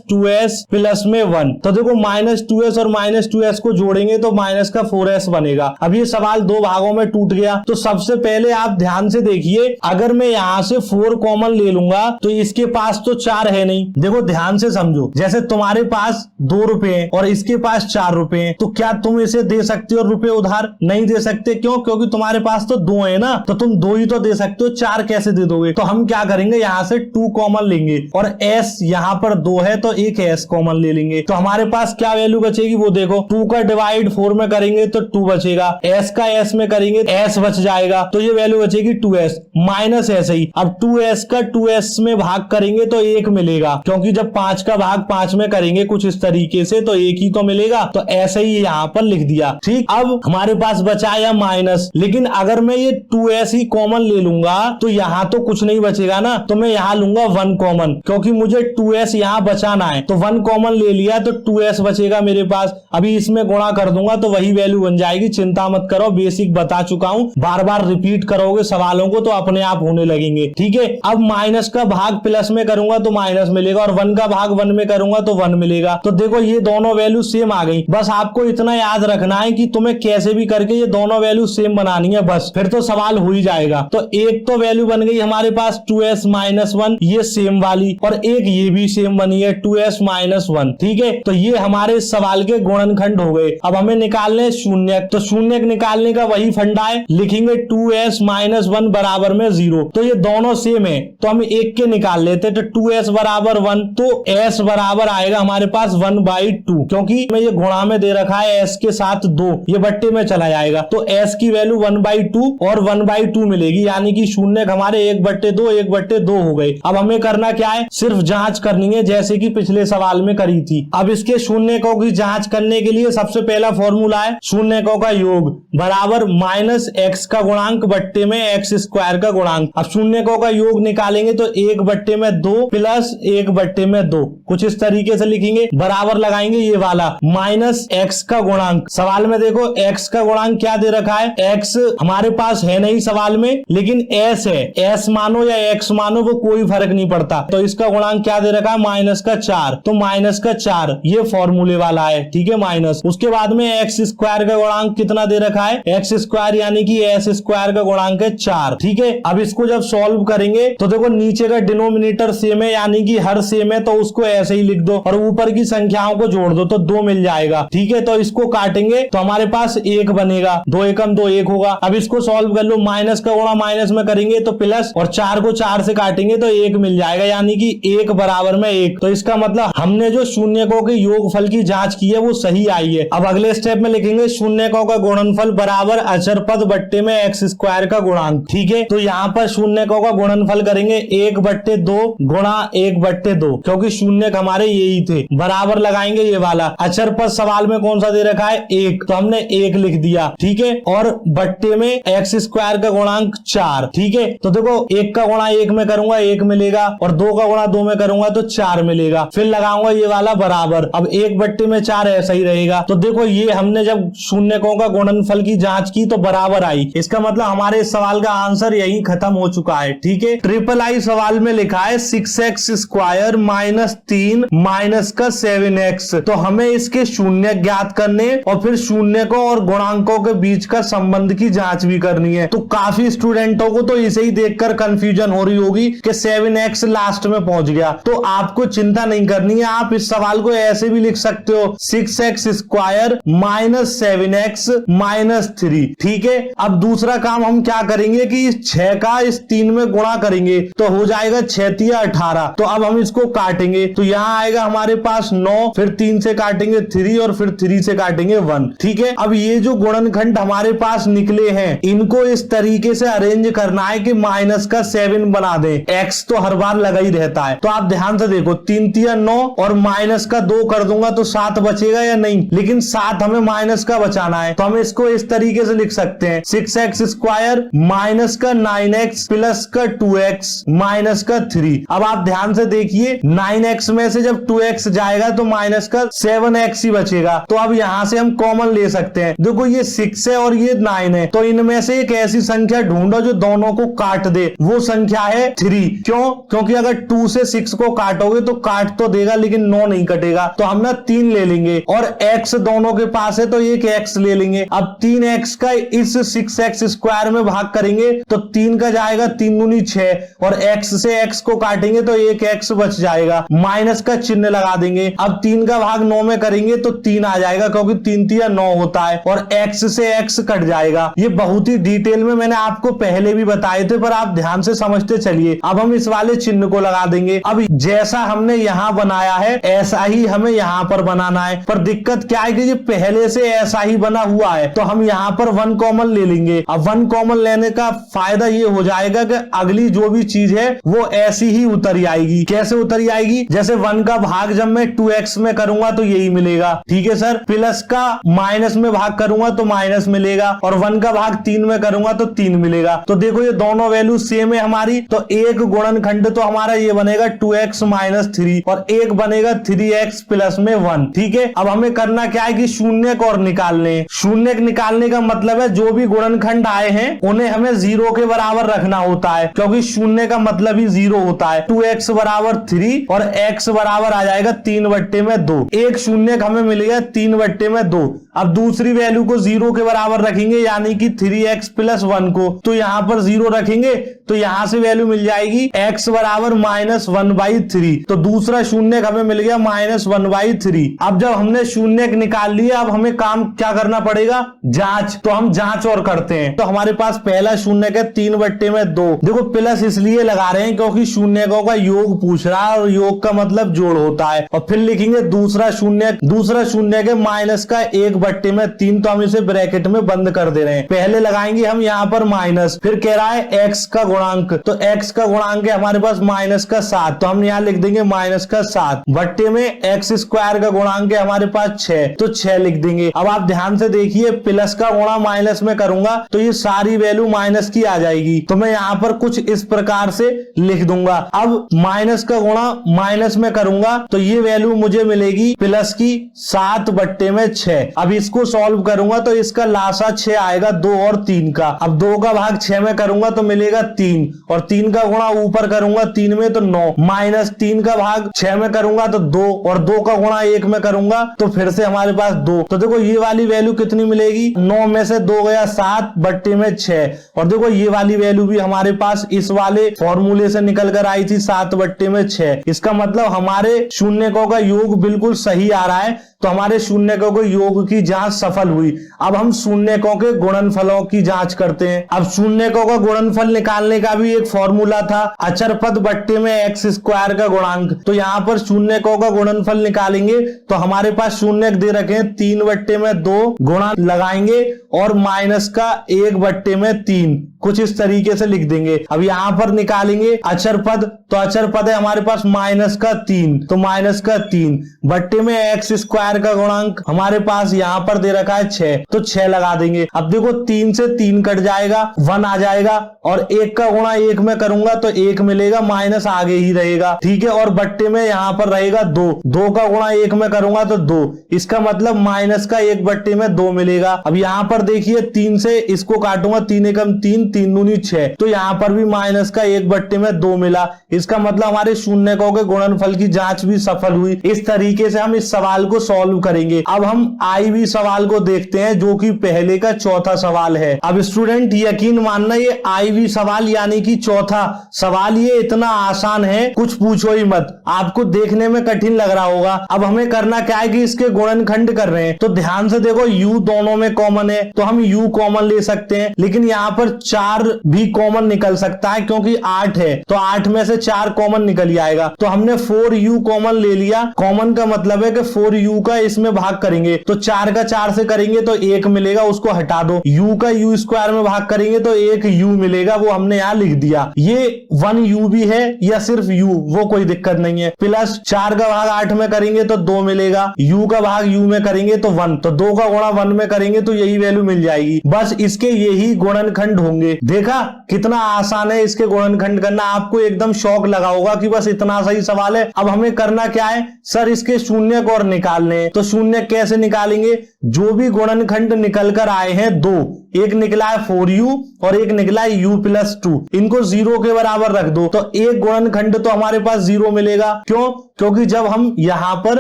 2s plus में 1। तो देखो -2s और -2s को जोड़ेंगे तो माइनस का 4s बनेगा। अब ये सवाल 2 भागों में टूट गया। तो सबसे पहले आप ध्यान से देखिए, अगर मैं यहां से 4 कॉमन ले लूंगा तो इसके पास तो 4 है नहीं। देखो ध्यान से समझो, जैसे तुम्हारे पास 2 रुपए और इसके इसके पास 4 रुपए हैं, तो क्या तुम इसे दे सकते हो रुपए उधार? नहीं दे सकते। क्यों? क्योंकि तुम्हारे पास तो 2 है ना, तो तुम 2 ही तो दे सकते हो, 4 कैसे दे दोगे? तो हम क्या करेंगे, यहाँ से 2 कॉमन लेंगे और s यहाँ पर 2 है तो एक s कॉमन ले लेंगे। तो हमारे पास क्या वैल्यू बचेगी वो देखो, 2 का डिवाइड 4 में करेंगे तो 2 बचेगा, s का s में करेंगे s बच जाएगा, तो ये वैल्यू बचेगी 2s माइनस ऐसे ही। अब 2s का 2s में भाग करेंगे तो 1 मिलेगा, क्योंकि जब 5 का भाग 5 में करेंगे कुछ इस तरीके से तो 1 ही तो मिलेगा, तो ऐसे ही यहाँ पर लिख दिया। ठीक, अब हमारे पास बचा या माइनस, लेकिन अगर मैं ये 2s ही कॉमन ले लूंगा तो यहाँ तो कुछ नहीं बचेगा ना, तो मैं यहाँ लूंगा 1 कॉमन, क्योंकि मुझे 2s यहाँ बचाना है। तो 1 कॉमन ले लिया तो 2s बचेगा मेरे पास। अभी इसमें गुणा कर दूंगा तो वही वैल्यू बन जाएगी, चिंता मत करो, बेसिक बता चुका हूं, बार बार रिपीट करोगे सवालों को तो अपने आप होने लगेंगे। ठीक है, अब माइनस का भाग प्लस में करूंगा तो माइनस मिलेगा और 1 का भाग 1 में करूंगा तो 1 मिलेगा। तो देखो ये दोनों वैल्यू सेम आ गई। बस आपको इतना याद रखना है कि तुम्हें कैसे भी करके ये दोनों वैल्यू सेम बनानी है, बस फिर तो सवाल हो ही जाएगा। तो एक तो वैल्यू बन गई हमारे पास 2s माइनस 1, ये सेम वाली, और एक ये भी सेम बनी है 2s माइनस 1। ठीक है, तो ये हमारे इस सवाल के गुणनखंड हो गए। अब हमें निकालने शून्यक, तो शून्यक निकालने का वही फंडा है, लिखेंगे 2s माइनस 1 बराबर में 0। तो ये दोनों सेम है तो हम एक के निकाल लेते, तो 2s बराबर 1, तो s बराबर आएगा हमारे पास 1/2, क्योंकि मैं ये गुणा में दे रखा है s के साथ 2, ये बट्टे में चला जाएगा, तो s की वैल्यू 1/2 और 1/2 मिलेगी, यानी कि शून्यक हमारे 1/2 1/2 हो गए। अब हमें करना क्या है, सिर्फ जांच करनी है जैसे कि पिछले सवाल में करी थी। अब इसके शून्यकों की जांच करने के लिए सबसे पहला फॉर्मूला है शून्यकों का योग बराबर माइनस x का गुणांक बट्टे में x स्क्वायर का गुणांक। अब शून्यकों का योग निकालेंगे तो 1/2 प्लस 1/2, कुछ इस तरीके से लिखेंगे, बराबर लगाएंगे ये वाला माइनस x का गुणांक। सवाल में देखो x का गुणांक क्या दे रखा है, x हमारे पास है नहीं सवाल में, लेकिन s है, s मानो या x मानो वो कोई फर्क नहीं पड़ता। तो इसका गुणांक क्या दे रखा है, माइनस का 4, तो माइनस का 4 ये फॉर्मूले वाला है। ठीक है, माइनस, उसके बाद में x स्क्वायर का गुणांक कितना दे रखा है, x स्क्वायर यानी कि s स्क्वायर का गुणांक है 4। ठीक है, अब इसको जब सॉल्व करेंगे तो देखो नीचे का डिनोमिनेटर सेम है, यानी कि हर सेम है, तो उसको ऐसे ही लिख दो और ऊपर की संख्याओं को जोड़ दो तो 2 मिल जाएगा। ठीक है, तो इसको काटेंगे तो हमारे पास 1 बनेगा, 2 एकम 2 1 होगा। अब इसको सॉल्व कर लो, माइनस का गुणा माइनस में करेंगे तो प्लस, और 4 को 4 से काटेंगे तो 1 मिल जाएगा, यानी कि 1 बराबर में 1। तो इसका मतलब हमने जो शून्यकों के योगफल की जांच की है वो सही आई है। अब अगले स्टेप में लिखेंगे शून्यकों का गुणनफल बराबर अचर पद बट्टे में x स्क्वायर का गुणांक। ठीक है, तो यहाँ पर शून्यकों का गुणनफल करेंगे 1/2 गुणा 1/2, क्योंकि शून्यक हमारे यही थे, बराबर लगाएंगे ये वाला। अचर पद सवाल में कौन सा दे रखा है, 1, तो हमने 1 लिख दिया। ठीक है, और बट्टे में x स्क्वायर का गुणांक 4। ठीक है, तो देखो 1 का गुणा 1 में करूंगा 1 मिलेगा, और 2 का गुणा 2 में करूंगा तो 4 मिलेगा, फिर लगाऊंगा ये वाला बराबर। अब 1/4 ऐसा ही रहेगा। तो देखो ये हमने जब शून्यकों का गुणनफल की जांच की तो बराबर आई, इसका मतलब हमारे इस सवाल का आंसर यही खत्म हो चुका है। ठीक है, ट्रिपल आई सवाल में लिखा है 6x स्क्वायर माइनस 3 माइनस का 7x, तो हमें इसके शून्य ज्ञात करने और फिर शून्यकों और गुणांकों के बीच का संबंध की जांच भी करनी है। तो काफी स्टूडेंटों को तो इसे ही देखकर कंफ्यूजन हो रही होगी कि 7x लास्ट में पहुंच गया, तो आपको चिंता नहीं करनी है, आप इस सवाल को ऐसे भी लिख सकते हो 6x square minus 7x minus 3। ठीक है, अब दूसरा काम हम क्या करेंगे कि इस 6 का इस 3 में गुणा करेंगे तो हो जाएगा 6 या 18। तो अब हम इसको काटेंगे तो यहाँ आएगा हमारे पास 9, फिर 3 से काटेंगे 3 और फिर 3 से काटेंगे 1। ठीक है, अब ये जो गुणनखंड हमारे पास निकले हैं इनको इस तरीके से अरेंज करना है कि माइनस का 7 बना दें। x तो हर बार लगा ही रहता है, तो आप ध्यान से देखो 3 3 9 और माइनस का 2 कर दूंगा तो 7 बचेगा या नहीं, लेकिन 7 हमें माइनस का बचाना है, तो हम इसको इस तरीके से लिख सकते हैं 6x स्क्वायर माइनस का 9x प्लस का 2x माइनस का 3। अब आप ध्यान से देखिए 9x में से जब 2x जाएगा तो माइनस का 7x ही बचेगा, तो अब यहां से हम कॉमन ले सकते हैं। देखो ये 6 है और ये 9 है, तो इनमें से एक ऐसी संख्या ढूंढो जो दोनों को काट दे, वो संख्या है 3। क्यों? क्योंकि अगर 2 से 6 को काटोगे तो काट तो देगा लेकिन 9 नहीं कटेगा, तो हम ना 3 ले लेंगे, और x दोनों के पास है तो एक x ले लेंगे। अब 3x का इस 6x स्क्वायर में भाग करेंगे तो 3 का जाएगा 3 दूनी 6, और x से x को काटेंगे तो एक x बच जाएगा, माइनस का चिन्ह लगा देंगे। अब 3 का भाग 9 में करेंगे तो 3 आ जाएगा, क्योंकि 3 3 9 होता है, और x से x कट जाएगा। ये बहुत ही डिटेल में मैंने आपको पहले भी बताए थे, पर आप ध्यान से समझते चलिए। अब हम इस वाले चिन्ह को लगा देंगे। अब जैसा हमने यहाँ बनाया है ऐसा ही हमें यहाँ पर बनाना है, पर दिक्कत क्या है कि ये पहले से ऐसा ही बना हुआ है, तो हम यहाँ पर 1 कॉमन ले लेंगे। अब 1 कॉमन लेने का फायदा ये हो जाएगा कि अगली जो भी चीज है वो ऐसी ही उतर आएगी। कैसे उतर आएगी? जैसे 1 का भाग जब मैं 2x में करूंगा तो यही मिलेगा, ठीक है सर। प्लस का माइनस में भाग करूंगा तो माइनस मिलेगा, और 1 का भाग 3 में करूंगा तो 3 मिलेगा। तो देखो ये दोनों वैल्यू सेम है हमारी, तो एक गुणनखंड तो हमारा ये बनेगा 2x माइनस 3, और एक बनेगा 3x प्लस में 1, ठीक है। अब हमें करना क्या है कि शून्यक और निकालने। शून्यक निकालने का मतलब है जो भी गुणनखंड आए हैं उन्हें हमें 0 के बराबर रखना होता है, क्योंकि शून्य का मतलब ही 0 होता है। 2x बराबर 3 और x बराबर आ जाएगा 3/2। एक शून्यक हमें मिलेगा 3/2। अब दूसरी वैल्यू को 0 के बराबर रखेंगे, यानी कि 3x प्लस 1 को, तो यहां पर 0 रखेंगे तो यहां से वैल्यू मिल जाएगी x बराबर -1/3। तो दूसरा शून्यक हमें मिल गया -1/3। अब जब हमने शून्यक निकाल लिया, अब हमें काम क्या करना पड़ेगा? जांच। तो हम जांच और करते हैं। तो हमारे पास पहला शून्यक है 3/2। देखो प्लस इसलिए लगा रहे हैं क्योंकि शून्यकों का योग पूछ रहा है, और योग का मतलब जोड़ होता है। और फिर लिखेंगे दूसरा शून्यक। दूसरा शून्यक है माइनस का 1/3, तो हम इसे ब्रैकेट में बंद कर दे रहे हैं। पहले लगाएंगे हम यहाँ पर माइनस, फिर कह रहा है x का गुणांक, तो x का गुणांक है हमारे पास -7, तो हम यहाँ लिख देंगे -7 बट्टे में x स्क्वायर का गुणांक है हमारे पास 6, तो 6 लिख देंगे। अब आप ध्यान से देखिए, प्लस का गुणा माइनस में करूंगा तो ये सारी वैल्यू माइनस की आ जाएगी, तो मैं यहाँ पर कुछ इस प्रकार से लिख दूंगा। अब माइनस का गुणा माइनस में करूंगा तो ये वैल्यू मुझे मिलेगी प्लस की 7/6। अब इसको सॉल्व करूंगा तो इसका लासा 6 आएगा, 2 और 3 का। अब 2 का भाग 6 में करूंगा तो मिलेगा 3, और 3 का गुणा ऊपर करूंगा 3 में तो 9, माइनस 3 का भाग 6 में करूंगा तो 2, और 2 का गुणा 1 में करूंगा तो फिर से हमारे पास 2। तो देखो ये वाली वैल्यू कितनी मिलेगी? 9 में से 2 गया 7/6, और देखो ये वाली वैल्यू भी हमारे पास इस वाले फॉर्मूले से निकल कर आई थी 7/6। इसका मतलब हमारे शून्यकों का योग बिल्कुल सही आ रहा है, तो हमारे शून्यकों के योग की जांच सफल हुई। अब हम शून्यकों के गुणनफलों की जांच करते हैं। अब शून्यकों का गुणनफल निकालने का भी एक फॉर्मूला था, अचर पद बट्टे में x स्क्वायर का गुणांक। तो यहाँ पर शून्यकों का गुणनफल निकालेंगे तो हमारे पास शून्यक दे रखे हैं 3/2, गुणा लगाएंगे और माइनस का 1/3, कुछ इस तरीके से लिख देंगे। अब यहाँ पर निकालेंगे अचर पद, तो अचर पद है हमारे पास -3, तो -3 बट्टे में x स्क्वायर का गुणांक हमारे पास यहाँ पर दे रखा है 6, तो 6 लगा देंगे। अब देखो 3 से 3 कट जाएगा, 1 आ जाएगा, और 1 का गुणा 1 में करूंगा तो 1 मिलेगा, माइनस आगे ही रहेगा, ठीक है। और बट्टे में यहाँ पर रहेगा 2, 2 का गुणा 1 में करूंगा तो 2, इसका मतलब माइनस का 1/2 मिलेगा। अब यहाँ पर देखिए 3 से इसको काटूंगा, 3 एकम 3, 3 दूनी 6, तो यहाँ पर भी माइनस का 1/2 मिला। इसका मतलब हमारे शून्यकों के गुणनफल की जांच भी सफल हुई। इस तरीके से हम इस सवाल को सॉल्व करेंगे। अब हम IV सवाल को देखते हैं, जो कि पहले का चौथा सवाल है। अब स्टूडेंट यकीन मानना, ये IV सवाल यानी कि चौथा सवाल ये इतना आसान है कुछ पूछो ही मत, आपको देखने में कठिन लग रहा होगा। अब हमें करना क्या है कि इसके गुणनखंड कर रहे हैं, तो ध्यान से देखो u दोनों में कॉमन है तो हम u कॉमन ले सकते हैं, लेकिन यहाँ पर 4 भी कॉमन निकल सकता है क्योंकि 8 है, तो 8 में से 4 कॉमन निकल जाएगा। तो हमने 4u कॉमन ले लिया। कॉमन का मतलब है कि 4u का इसमें भाग करेंगे तो 4 का 4 से करेंगे तो 1 मिलेगा, उसको हटा दो। u का u स्क्वायर में भाग करेंगे तो 1 u मिलेगा, वो हमने यहाँ लिख दिया। ये 1u भी है या सिर्फ u, वो कोई दिक्कत नहीं है। प्लस 4 का भाग 8 में करेंगे तो 2 मिलेगा, u का भाग u में करेंगे तो 1, तो 2 का गुणा 1 में करेंगे तो यही वैल्यू मिल जाएगी। बस इसके यही गुणनखंड होंगे। देखा कितना आसान है इसके गुणनखंड करना, आपको एकदम शौक लगा होगा कि बस इतना सही सवाल है। अब हमें करना क्या है सर, इसके शून्यक और निकालने हैं। तो शून्यक कैसे निकालेंगे? जो भी गुणनखंड निकल कर आए हैं 2, एक निकला है 4u और एक निकला है u+2। इनको 0 के बराबर रख दो तो एक गुणनखंड तो हमारे पास 0 मिलेगा। क्यों? क्योंकि जब हम यहां पर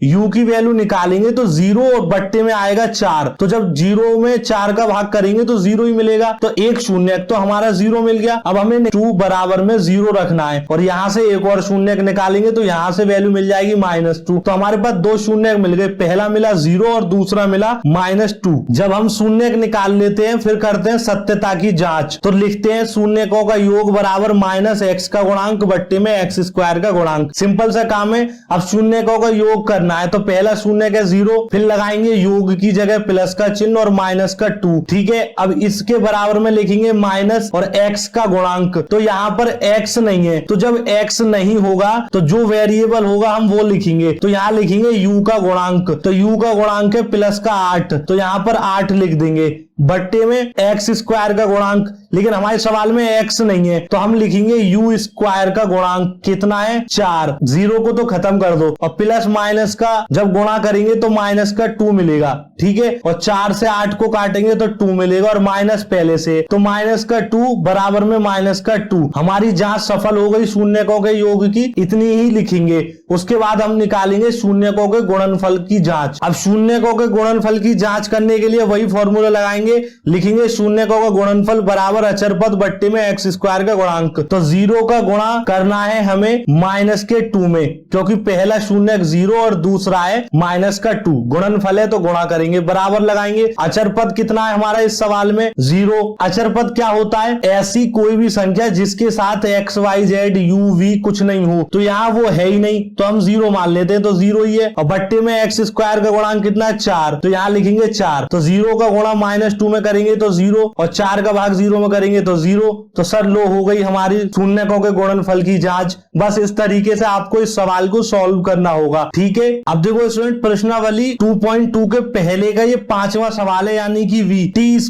u की वैल्यू निकालेंगे तो 0 और बट्टे में आएगा 4, तो जब 0 में 4 का भाग करेंगे तो 0 ही मिलेगा, तो एक शून्य तो हमारा 0 मिल गया। अब हमें 2 बराबर में 0 रखना है और यहां से एक और शून्य निकालेंगे तो यहां से वैल्यू मिल जाएगी -2। तो हमारे पास 2 शून्य मिल गए, पहला मिला 0 और दूसरा मिला -2। जब हम शून्य निकाल लेते हैं फिर करते हैं सत्यता की जांच, तो लिखते हैं शून्यकों का योग बराबर -x का गुणांक बट्टे में x² का गुणांक। सिंपल सा काम है। अब शून्यकों का योग करना है तो पहला शून्य का 0, फिर लगाएंगे योग की जगह प्लस का चिन्ह और माइनस का 2। ठीक है, अब इसके बराबर में लिखेंगे माइनस और x का गुणांक, तो यहाँ पर x नहीं है, तो जब x नहीं होगा तो जो वेरिएबल होगा हम वो लिखेंगे, तो यहाँ लिखेंगे u का गुणांक, तो u का गुणांक है प्लस का 8, तो यहाँ पर 8 लिख देंगे बट्टे में x² का गुणांक। लेकिन हमारे सवाल में x नहीं है तो हम लिखेंगे u² का गुणांक कितना है 4। 0 को तो खत्म कर दो और प्लस माइनस का जब गुणा करेंगे तो माइनस का 2 मिलेगा। ठीक है, और 4 से 8 को काटेंगे तो 2 मिलेगा और माइनस पहले से, तो माइनस का 2 बराबर में माइनस का 2। हमारी जांच सफल हो गई शून्यकों के योग की, इतनी ही लिखेंगे। उसके बाद हम निकालेंगे शून्यकों के गुणनफल की जांच। अब शून्यकों के गुणनफल की जांच करने के लिए वही फॉर्मूला लगाएंगे, लिखेंगे शून्यकों का गुणनफल बराबर अचर पद बट्टे में x² का गुणांक। तो 0 का गुणा करना है हमें -2 में, क्योंकि पहला शून्य 0 और दूसरा है -2। गुणनफल है तो गुणा करेंगे, बराबर लगाएंगे। अचर पद कितना है हमारा इस सवाल में 0। अचर पद क्या होता है? ऐसी कोई भी संख्या जिसके साथ x y z u v कुछ नहीं हो, तो यहाँ वो है ही नहीं तो हम 0 मान लेते हैं, तो 0 ही है। और बट्टे में x² का गुणांक कितना है 4, तो यहाँ लिखेंगे 4। तो 0 का गुणा -2 में करेंगे तो 0 और 4 का भाग 0 में करेंगे तो 0। तो सर लो हो गई हमारी शून्यकों के गुणनफल की जांच। बस इस तरीके से आपको इस सवाल को सॉल्व करना होगा। ठीक है, अब देखो स्टूडेंट प्रश्नावली 2.2 के पहले का ये 5वां सवाल है, यानी कि v t²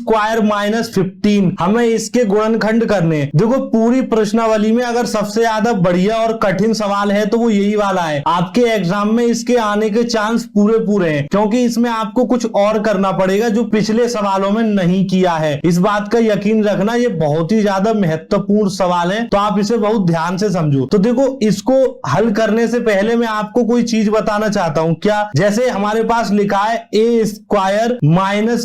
- 15। हमें इसके गुणनखंड करने हैं। देखो पूरी प्रश्नावली में अगर सबसे ज्यादा बढ़िया और कठिन सवाल है तो वो यही वाला है। आपके एग्जाम में इसके आने के चांस पूरे हैं, क्योंकि इसमें आपको कुछ और करना पड़ेगा जो पिछले सवालों में नहीं किया है। इस बात का यकीन रखना, ये बहुत ही ज्यादा महत्वपूर्ण सवाल है, तो आप इसे बहुत ध्यान से समझो। तो देखो इसको हल करने से पहले मैं आपको कोई चीज बताना चाहता हूं। क्या? जैसे हमारे पास लिखा है a²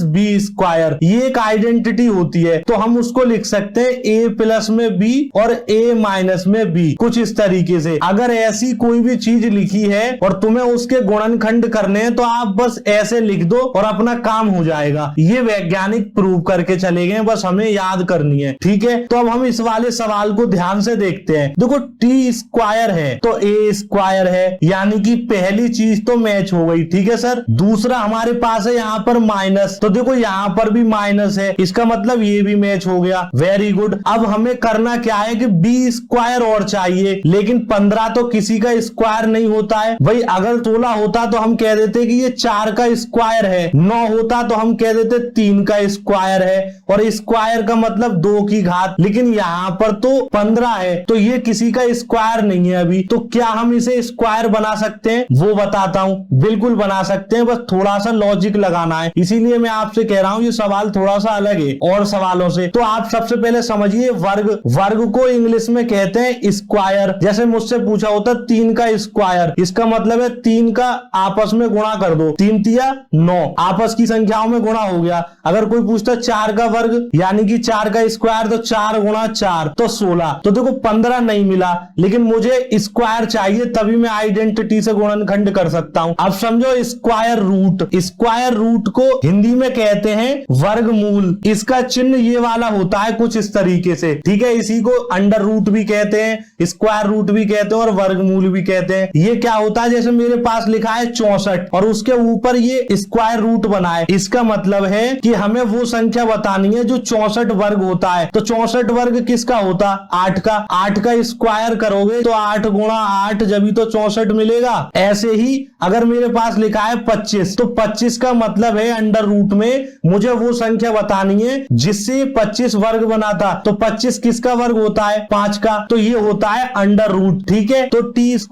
- b², ये एक आइडेंटिटी होती है, तो हम उसको लिख सकते हैं a प्लस में b और a माइनस में b, कुछ इस तरीके से। अगर ऐसी कोई भी चीज लिखी है और तुम्हें उसके गुणनखंड करने हैं तो आप बस ऐसे लिख दो और अपना काम हो जाएगा। ये वैज्ञानिक प्रूव करके चले गए, बस हमें याद करनी है। ठीक है, तो अब हम इस वाले सवाल को ध्यान से देखते हैं। देखो t² है तो a² है, यानी कि पहली चीज तो मैच हो गई। ठीक है सर, दूसरा हमारे पास है यहाँ पर माइनस, तो देखो यहाँ पर भी माइनस है, इसका मतलब ये भी मैच हो गया। Very good. अब हमें करना क्या है कि b² और चाहिए, लेकिन 15 तो किसी का स्क्वायर नहीं होता है भाई। अगर 16 होता तो हम कह देते कि ये 4 का स्क्वायर है, 9 होता तो हम कह देते 3 का स्क्वायर है, और स्क्वायर का मतलब 2 की घात, लेकिन यहाँ पर तो 15 है तो ये किसी का स्क्वायर नहीं है अभी। तो क्या हम इसे स्क्वायर बना सकते हैं? वो बताता हूँ। बिल्कुल बना सकते हैं, बस थोड़ा सा लॉजिक लगाना है। इसीलिए मैं आपसे कह रहा हूँ ये सवाल थोड़ा सा अलग है और सवालों से। तो आप सबसे पहले समझिए वर्ग को इंग्लिश में कहते हैं स्क्वायर। जैसे मुझसे पूछा होता 3 का स्क्वायर, इसका मतलब है 3 का आपस में गुणा कर दो, 3 तिया 9, आपस की संख्याओं में गुणा हो गया। अगर कोई पूछता 4 का वर्ग यानी कि 4 का स्क्वायर, तो 4 गुणा 4 तो 16। तो देखो 15 नहीं मिला, लेकिन मुझे स्क्वायर चाहिए, तभी मैं आइडेंटिटी से गुणनखंड कर सकता हूं। अब समझो स्क्वायर रूट। स्क्वायर रूट को हिंदी में कहते हैं वर्गमूल। इसका चिन्ह ये वाला होता है कुछ इस तरीके से। ठीक है, इसी को अंडर रूट भी कहते हैं, स्क्वायर रूट भी कहते हैं और वर्गमूल भी कहते हैं। ये क्या होता है, जैसे मेरे पास लिखा है 64 और उसके ऊपर ये स्क्वायर रूट बना है, इसका मतलब है कि हमें वो संख्या बतानी है जो 64 वर्ग होता है। तो 64 वर्ग किसका होता? 8 का। 8 का स्क्वायर करोगे तो 8 गुणा 8 जब ही तो 64 मिलेगा। ऐसे ही अगर मेरे पास लिखा है 25, तो 25 का मतलब है अंडर रूट में मुझे वो संख्या बतानी है जिससे 25 वर्ग बना था। तो 25 किसका वर्ग होता है? 5 का। तो ये होता है अंडर रूट। ठीक है, तो t² -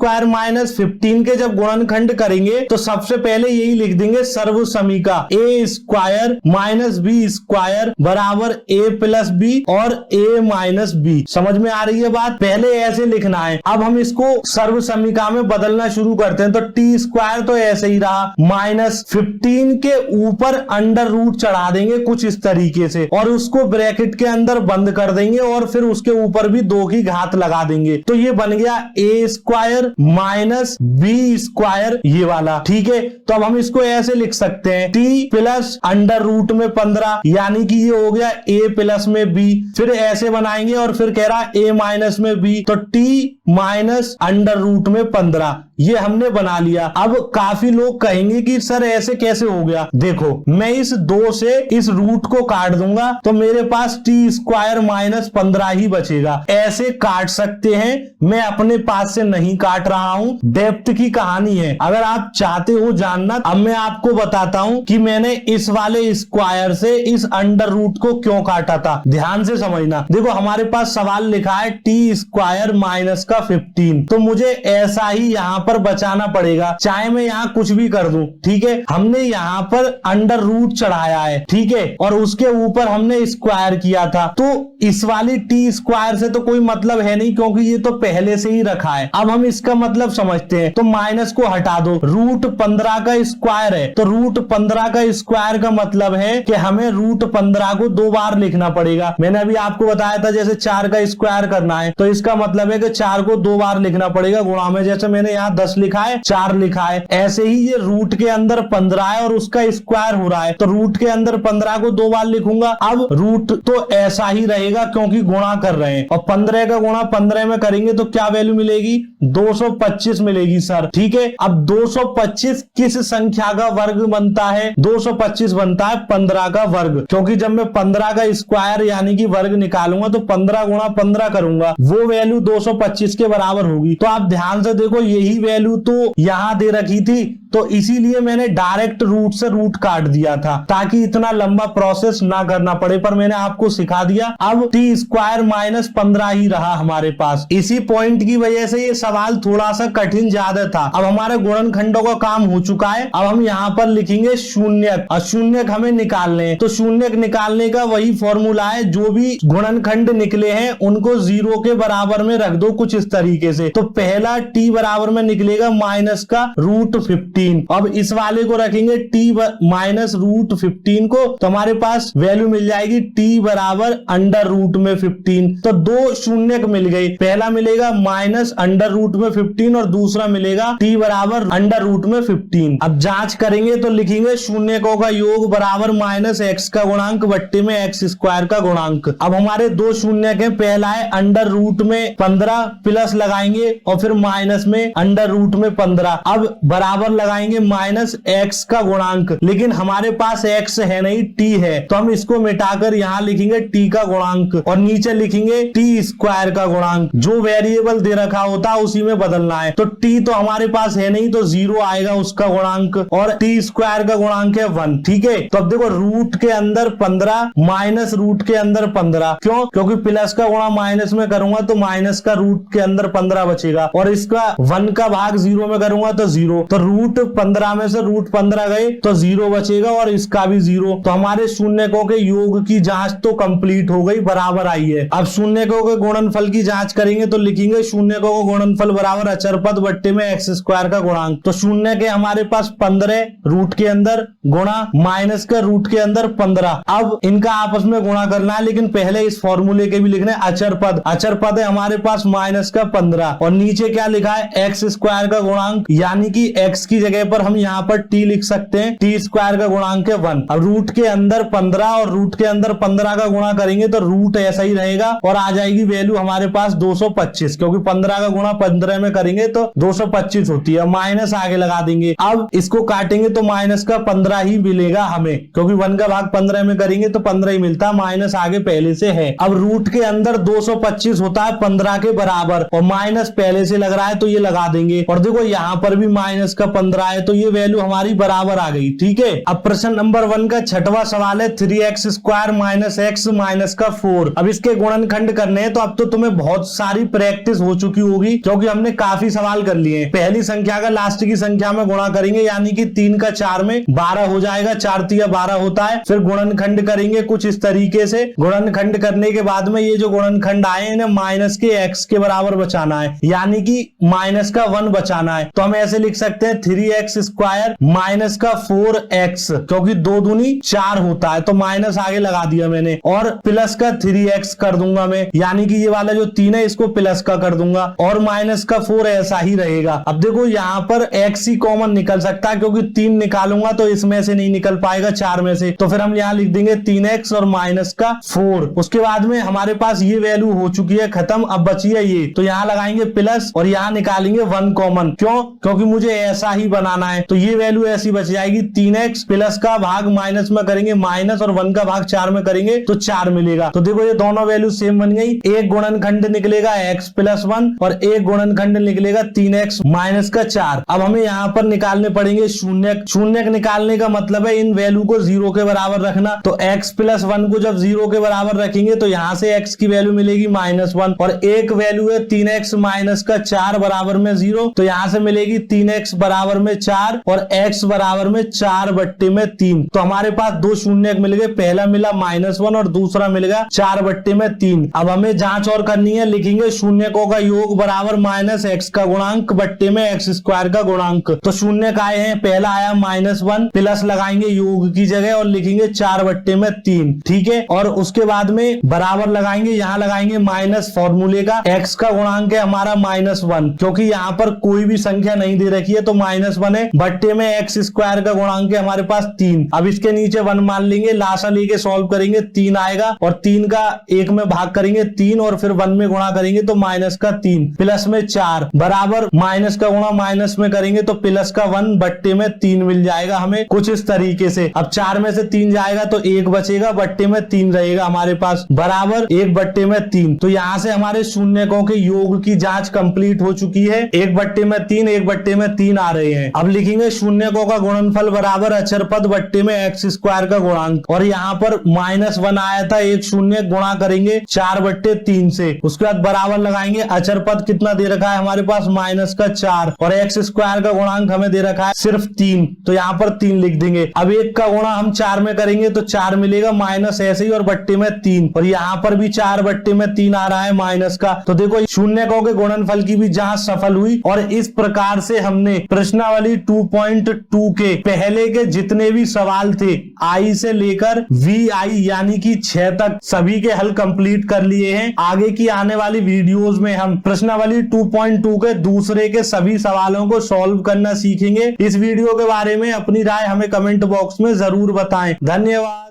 15 के जब गुणनखंड करेंगे तो सबसे पहले यही लिख देंगे सर्व समीका a² - माइनस बी स्क्वायर बराबर ए प्लस बी और ए माइनस बी। समझ में आ रही है बात? पहले ऐसे लिखना है। अब हम इसको सर्व समीकरण में बदलना शुरू करते हैं। तो टी स्क्वायर तो ऐसे ही रहा, माइनस 15 के ऊपर अंडर रूट चढ़ा देंगे कुछ इस तरीके से, और उसको ब्रैकेट के अंदर बंद कर देंगे और फिर उसके ऊपर भी 2 की घात लगा देंगे। तो ये बन गया ए स्क्वायर माइनस बी स्क्वायर, ये वाला। ठीक है, तो अब हम इसको ऐसे लिख सकते हैं, टी प्लस अंडर रूट में 15, यानी कि ये हो गया ए प्लस में बी। फिर ऐसे बनाएंगे और फिर कह रहा ए माइनस में बी, तो टी माइनस अंडर रूट में 15, ये हमने बना लिया। अब काफी लोग कहेंगे कि सर ऐसे कैसे हो गया। देखो, मैं इस 2 से इस रूट को काट दूंगा तो मेरे पास टी स्क्वायर माइनस 15 ही बचेगा। ऐसे काट सकते हैं, मैं अपने पास से नहीं काट रहा हूं, डेप्थ की कहानी है। अगर आप चाहते हो जानना, अब मैं आपको बताता हूं कि मैंने इस वाले स्क्वायर से इस अंडर रूट को क्यों काटा था। ध्यान से समझना। देखो, हमारे पास सवाल लिखा है टी स्क्वायर माइनस का 15, तो मुझे ऐसा ही यहां पर बचाना पड़ेगा, चाहे मैं यहां कुछ भी कर दूं। ठीक है, हमने यहां पर अंडर रूट चढ़ाया है, ठीक है, और उसके ऊपर हमने स्क्वायर किया था, तो इस वाली टी स्क्वायर से तो कोई मतलब है नहीं, क्योंकि ये तो पहले से ही रखा है। अब हम इसका मतलब समझते हैं, तो माइनस को हटा दो, रूट 15 का स्क्वायर है, तो रूट 15 का स्क्वायर का मतलब है कि हमें रूट 15 को 2 बार लिखना पड़ेगा। मैंने अभी आपको बताया था जैसे 4 का स्क्वायर करना है, तो इसका मतलब है कि 4 को 2 बार लिखना पड़ेगा गुणा में। जैसे मैंने यहाँ 10 लिखा है, 4 लिखा है, ऐसे ही ये रूट के अंदर 15 है और उसका स्क्वायर हो रहा है, तो रूट के अंदर 15 को 2 बार लिखूंगा। अब रूट तो ऐसा ही रहेगा क्योंकि गुणा कर रहे हैं, और 15 का गुणा 15 में करेंगे तो क्या वैल्यू मिलेगी? 225 मिलेगी सर। ठीक है, अब 225 किस संख्या का वर्ग बनता है? 225 बनता है 15 का वर्ग, क्योंकि जब मैं 15 का स्क्वायर यानी कि वर्ग निकालूंगा तो 15 गुणा 15 करूंगा, वो वैल्यू 225 के बराबर होगी। तो आप ध्यान से देखो, यही वैल्यू तो यहां दे रखी थी, तो इसीलिए मैंने डायरेक्ट रूट से रूट काट दिया था, ताकि इतना लंबा प्रोसेस ना करना पड़े, पर मैंने आपको सिखा दिया। अब टी स्क्वायर माइनस 15 ही रहा हमारे पास। इसी पॉइंट की वजह से ये सवाल थोड़ा सा कठिन ज्यादा था। अब हमारे गुणनखंडों का काम हो चुका है। अब हम यहाँ पर लिखेंगे शून्यक, और शून्यक हमें निकालने हैं, तो शून्यक निकालने का वही फॉर्मूला है, जो भी गुणनखंड निकले हैं उनको 0 के बराबर में रख दो कुछ इस तरीके से। तो पहला टी बराबर में निकलेगा माइनस का रूट 15। अब इस वाले को रखेंगे टी माइनस रूट 15 को, तो हमारे पास वैल्यू मिल जाएगी टी बराबर अंडर रूट में 15। तो 2 शून्यक मिल गई, पहला मिलेगा माइनस अंडर रूट में 15 और दूसरा मिलेगा टी बराबर अंडर रूट में 15। अब जांच करेंगे तो लिखेंगे शून्यकों का योग बराबर माइनस एक्स का गुणांक बट्टे में एक्स स्क्वायर का गुणांक। अब हमारे 2 शून्यक है, पहला है अंडर रूट में 15 प्लस लगाएंगे और फिर माइनस में अंडर रूट में 15। अब बराबर लगाएंगे माइनस एक्स का गुणांक, लेकिन हमारे पास एक्स है नहीं, टी है, तो हम इसको मिटाकर यहाँ लिखेंगे टी का गुणांक और नीचे लिखेंगे टी स्क्वायर का गुणांक। जो वेरिएबल दे रखा होता है उसी में बदलना है। तो टी तो हमारे पास है नहीं, तो 0 आएगा उसका गुणांक, और टी स्क्वायर का गुणांक है 1। ठीक है, तो अब देखो रूट के अंदर 15 माइनस रूट के अंदर 15, क्यों? क्योंकि प्लस का गुणा माइनस में करूंगा तो माइनस का रूट के अंदर 15 बचेगा, और इसका 1 का भाग 0 में करूंगा तो 0, तो रूट 15 में से रूट 15 गए तो 0 बचेगा, और इसका भी 0। तो हमारे शून्यकों के योग की जांच तो कंप्लीट हो गई, बराबर आई है। अब शून्यकों के गुणनफल की जांच करेंगे तो लिखेंगे शून्यकों का गुणनफल बराबर अचर पद बट्टे में एक्स स्क्वायर का गुणांक। तो शून्य के हमारे पास 15 रूट के अंदर गुणा माइनस का रूट के अंदर 15। अब इनका आपस में गुणा करना है, लेकिन पहले इस फॉर्मूले के भी लिखने अचर पद। अचर पद है हमारे पास माइनस का 15, और नीचे क्या लिखा है? एक्स स्क्वायर का गुणांक, यानी कि एक्स की जगह पर हम यहाँ पर टी लिख सकते हैं, टी स्क्वायर का गुणांक है 1। अब रूट के अंदर 15 और रूट के अंदर 15 का गुणा करेंगे तो रूट ऐसा ही रहेगा, और आ जाएगी वैल्यू हमारे पास 225, क्योंकि 15 का गुणा 15 में करेंगे तो 225 होती है। माइनस आगे लगा देंगे, अब इसको काटेंगे तो माइनस का 15 ही मिलेगा हमें, क्योंकि 1 का भाग 15 में करेंगे तो 15 ही मिलता, माइनस आगे पहले से है। अब रूट के अंदर 225 होता है 15 के बराबर, और माइनस पहले से लग रहा है तो ये लगा देंगे, और देखो यहाँ पर भी माइनस का 15 है, तो ये वैल्यू हमारी बराबर आ गई। ठीक है, अब प्रश्न नंबर 1 का 6वां सवाल है 3x square minus x minus का 4। अब इसके गुणनखंड करने हैं, तो अब तो तुम्हें बहुत सारी प्रैक्टिस हो चुकी होगी, क्योंकि हमने काफी सवाल कर लिए हैं। पहली संख्या का लास्ट की संख्या में गुणा करेंगे, यानी कि 3 का 4 में 12 हो जाएगा, 4 तिया 12 हो होता है। फिर गुणनखंड करेंगे कुछ इस तरीके से। गुणनखंड करने के बाद में ये जो गुणनखंड आए हैं माइनस के x के बराबर बचाना है, यानी कि माइनस का 1 बचाना है। तो हम ऐसे लिख सकते हैं 3x स्क्वायर माइनस का 4x, क्योंकि 2 दूनी 4 होता है तो माइनस आगे लगा दिया मैंने, और प्लस का 3x कर दूंगा मैं, यानी कि ये वाला जो 3 है इसको प्लस का कर दूंगा, और माइनस का 4 ऐसा ही रहेगा। अब देखो यहाँ पर x ही कॉमन निकल सकता है, क्योंकि 3 निकालूंगा तो इसमें से नहीं निकल पाएगा 4 में से, तो फिर हम यहाँ लिख देंगे 3x और माइनस का 4। उसके बाद में हमारे पास ये वैल्यू हो चुकी है खत्म, अब बची है ये, तो यहाँ लगाएंगे प्लस और यहाँ निकालेंगे 1 कॉमन। क्यों? क्योंकि मुझे ऐसा ही बनाना है, तो ये वैल्यू ऐसी बच जाएगी 3x प्लस का भाग माइनस में करेंगे माइनस, और 1 का भाग 4 में करेंगे तो 4 मिलेगा। तो देखो ये दोनों वैल्यू सेम बन गई। एक गुणनखंड निकलेगा x प्लस 1 और एक गुणनखंड निकलेगा 3x माइनस का 4। अब हमें यहाँ पर निकालने पड़ेंगे शून्यक। शून्यक निकालने का मतलब है इन वैल्यू को 0 के बराबर रखना। तो x प्लस 1 को जब 0 के बराबर रखेंगे तो यहाँ से x की वैल्यू मिलेगी -1, और एक वैल्यू है 3x माइनस का 4 बराबर में 0, तो यहाँ से मिलेगी 3x बराबर में 4 और x बराबर में 4/3। तो हमारे पास दो शून्यक मिल गए, पहला मिला -1 और दूसरा मिलेगा 4/3। अब हमें जांच और करनी है, लिखेंगे शून्यकों का योग बराबर -x का गुणांक बट्टे में x स्क्वायर का गुणांक। तो शून्यक आए हैं, पहला आया -1, प्लस लगाएंगे योग की जगह और लिखेंगे 4/3, ठीक है। और उसके बाद में बराबर लगाएंगे, यहाँ लगाएंगे माइनस फॉर्मूले का, x का गुणांक है हमारा -1, क्योंकि यहाँ पर कोई भी संख्या नहीं दे रखी है तो -1 है, बट्टे में x स्क्वायर का गुणांक है हमारे पास 3। अब इसके नीचे 1 मान लेंगे, लासा लेके सॉल्व करेंगे, 3 आएगा और 3 का 1 में भाग करेंगे 3 और फिर 1 में गुणा करेंगे तो माइनस का 3 प्लस में 4 बराबर माइनस का गुणा माइनस में करेंगे तो प्लस का 1 बट्टे में 3 मिल जाएगा हमें कुछ इस तरीके से। अब 4 में से 3 जाएगा तो 1 बचेगा, बट्टे में 3 रहेगा हमारे पास, बराबर 1/3। तो यहाँ से हमारे शून्यकों के योग की जांच कंप्लीट हो चुकी है। 1/3 1/3 आ रहे हैं। अब लिखेंगे शून्यकों का गुणनफल बराबर अचर पद बट्टे में x स्क्वायर का गुणांक, और यहाँ पर -1 आया था, एक शून्य गुणा करेंगे 4/3 से। उसके बाद बराबर लगाएंगे, अचर पद कितना दे रखा है हमारे पास -4 और x स्क्वायर का गुणांक हमें दे रखा है सिर्फ 3, तो यहाँ पर 3 लिख देंगे। अब 1 का गुणा हम 4 में करेंगे तो 4 मिलेगा, माइनस ऐसे ही और बट्टे में 3, और यहाँ पर भी 4/3 आ रहा है माइनस का। तो देखो शून्यकों के गुणनफल की भी जांच सफल हुई, और इस प्रकार से हमने प्रश्नावली 2.2 के पहले के जितने भी सवाल थे I से लेकर VI यानी कि 6 तक सभी के हल कंप्लीट कर लिए हैं। आगे की आने वाली वीडियोस में हम प्रश्नावली 2.2 के दूसरे के सभी सवालों को सॉल्व करना सीखेंगे। इस वीडियो के बारे में अपनी राय हमें कमेंट बॉक्स में जरूर बताएं। धन्यवाद।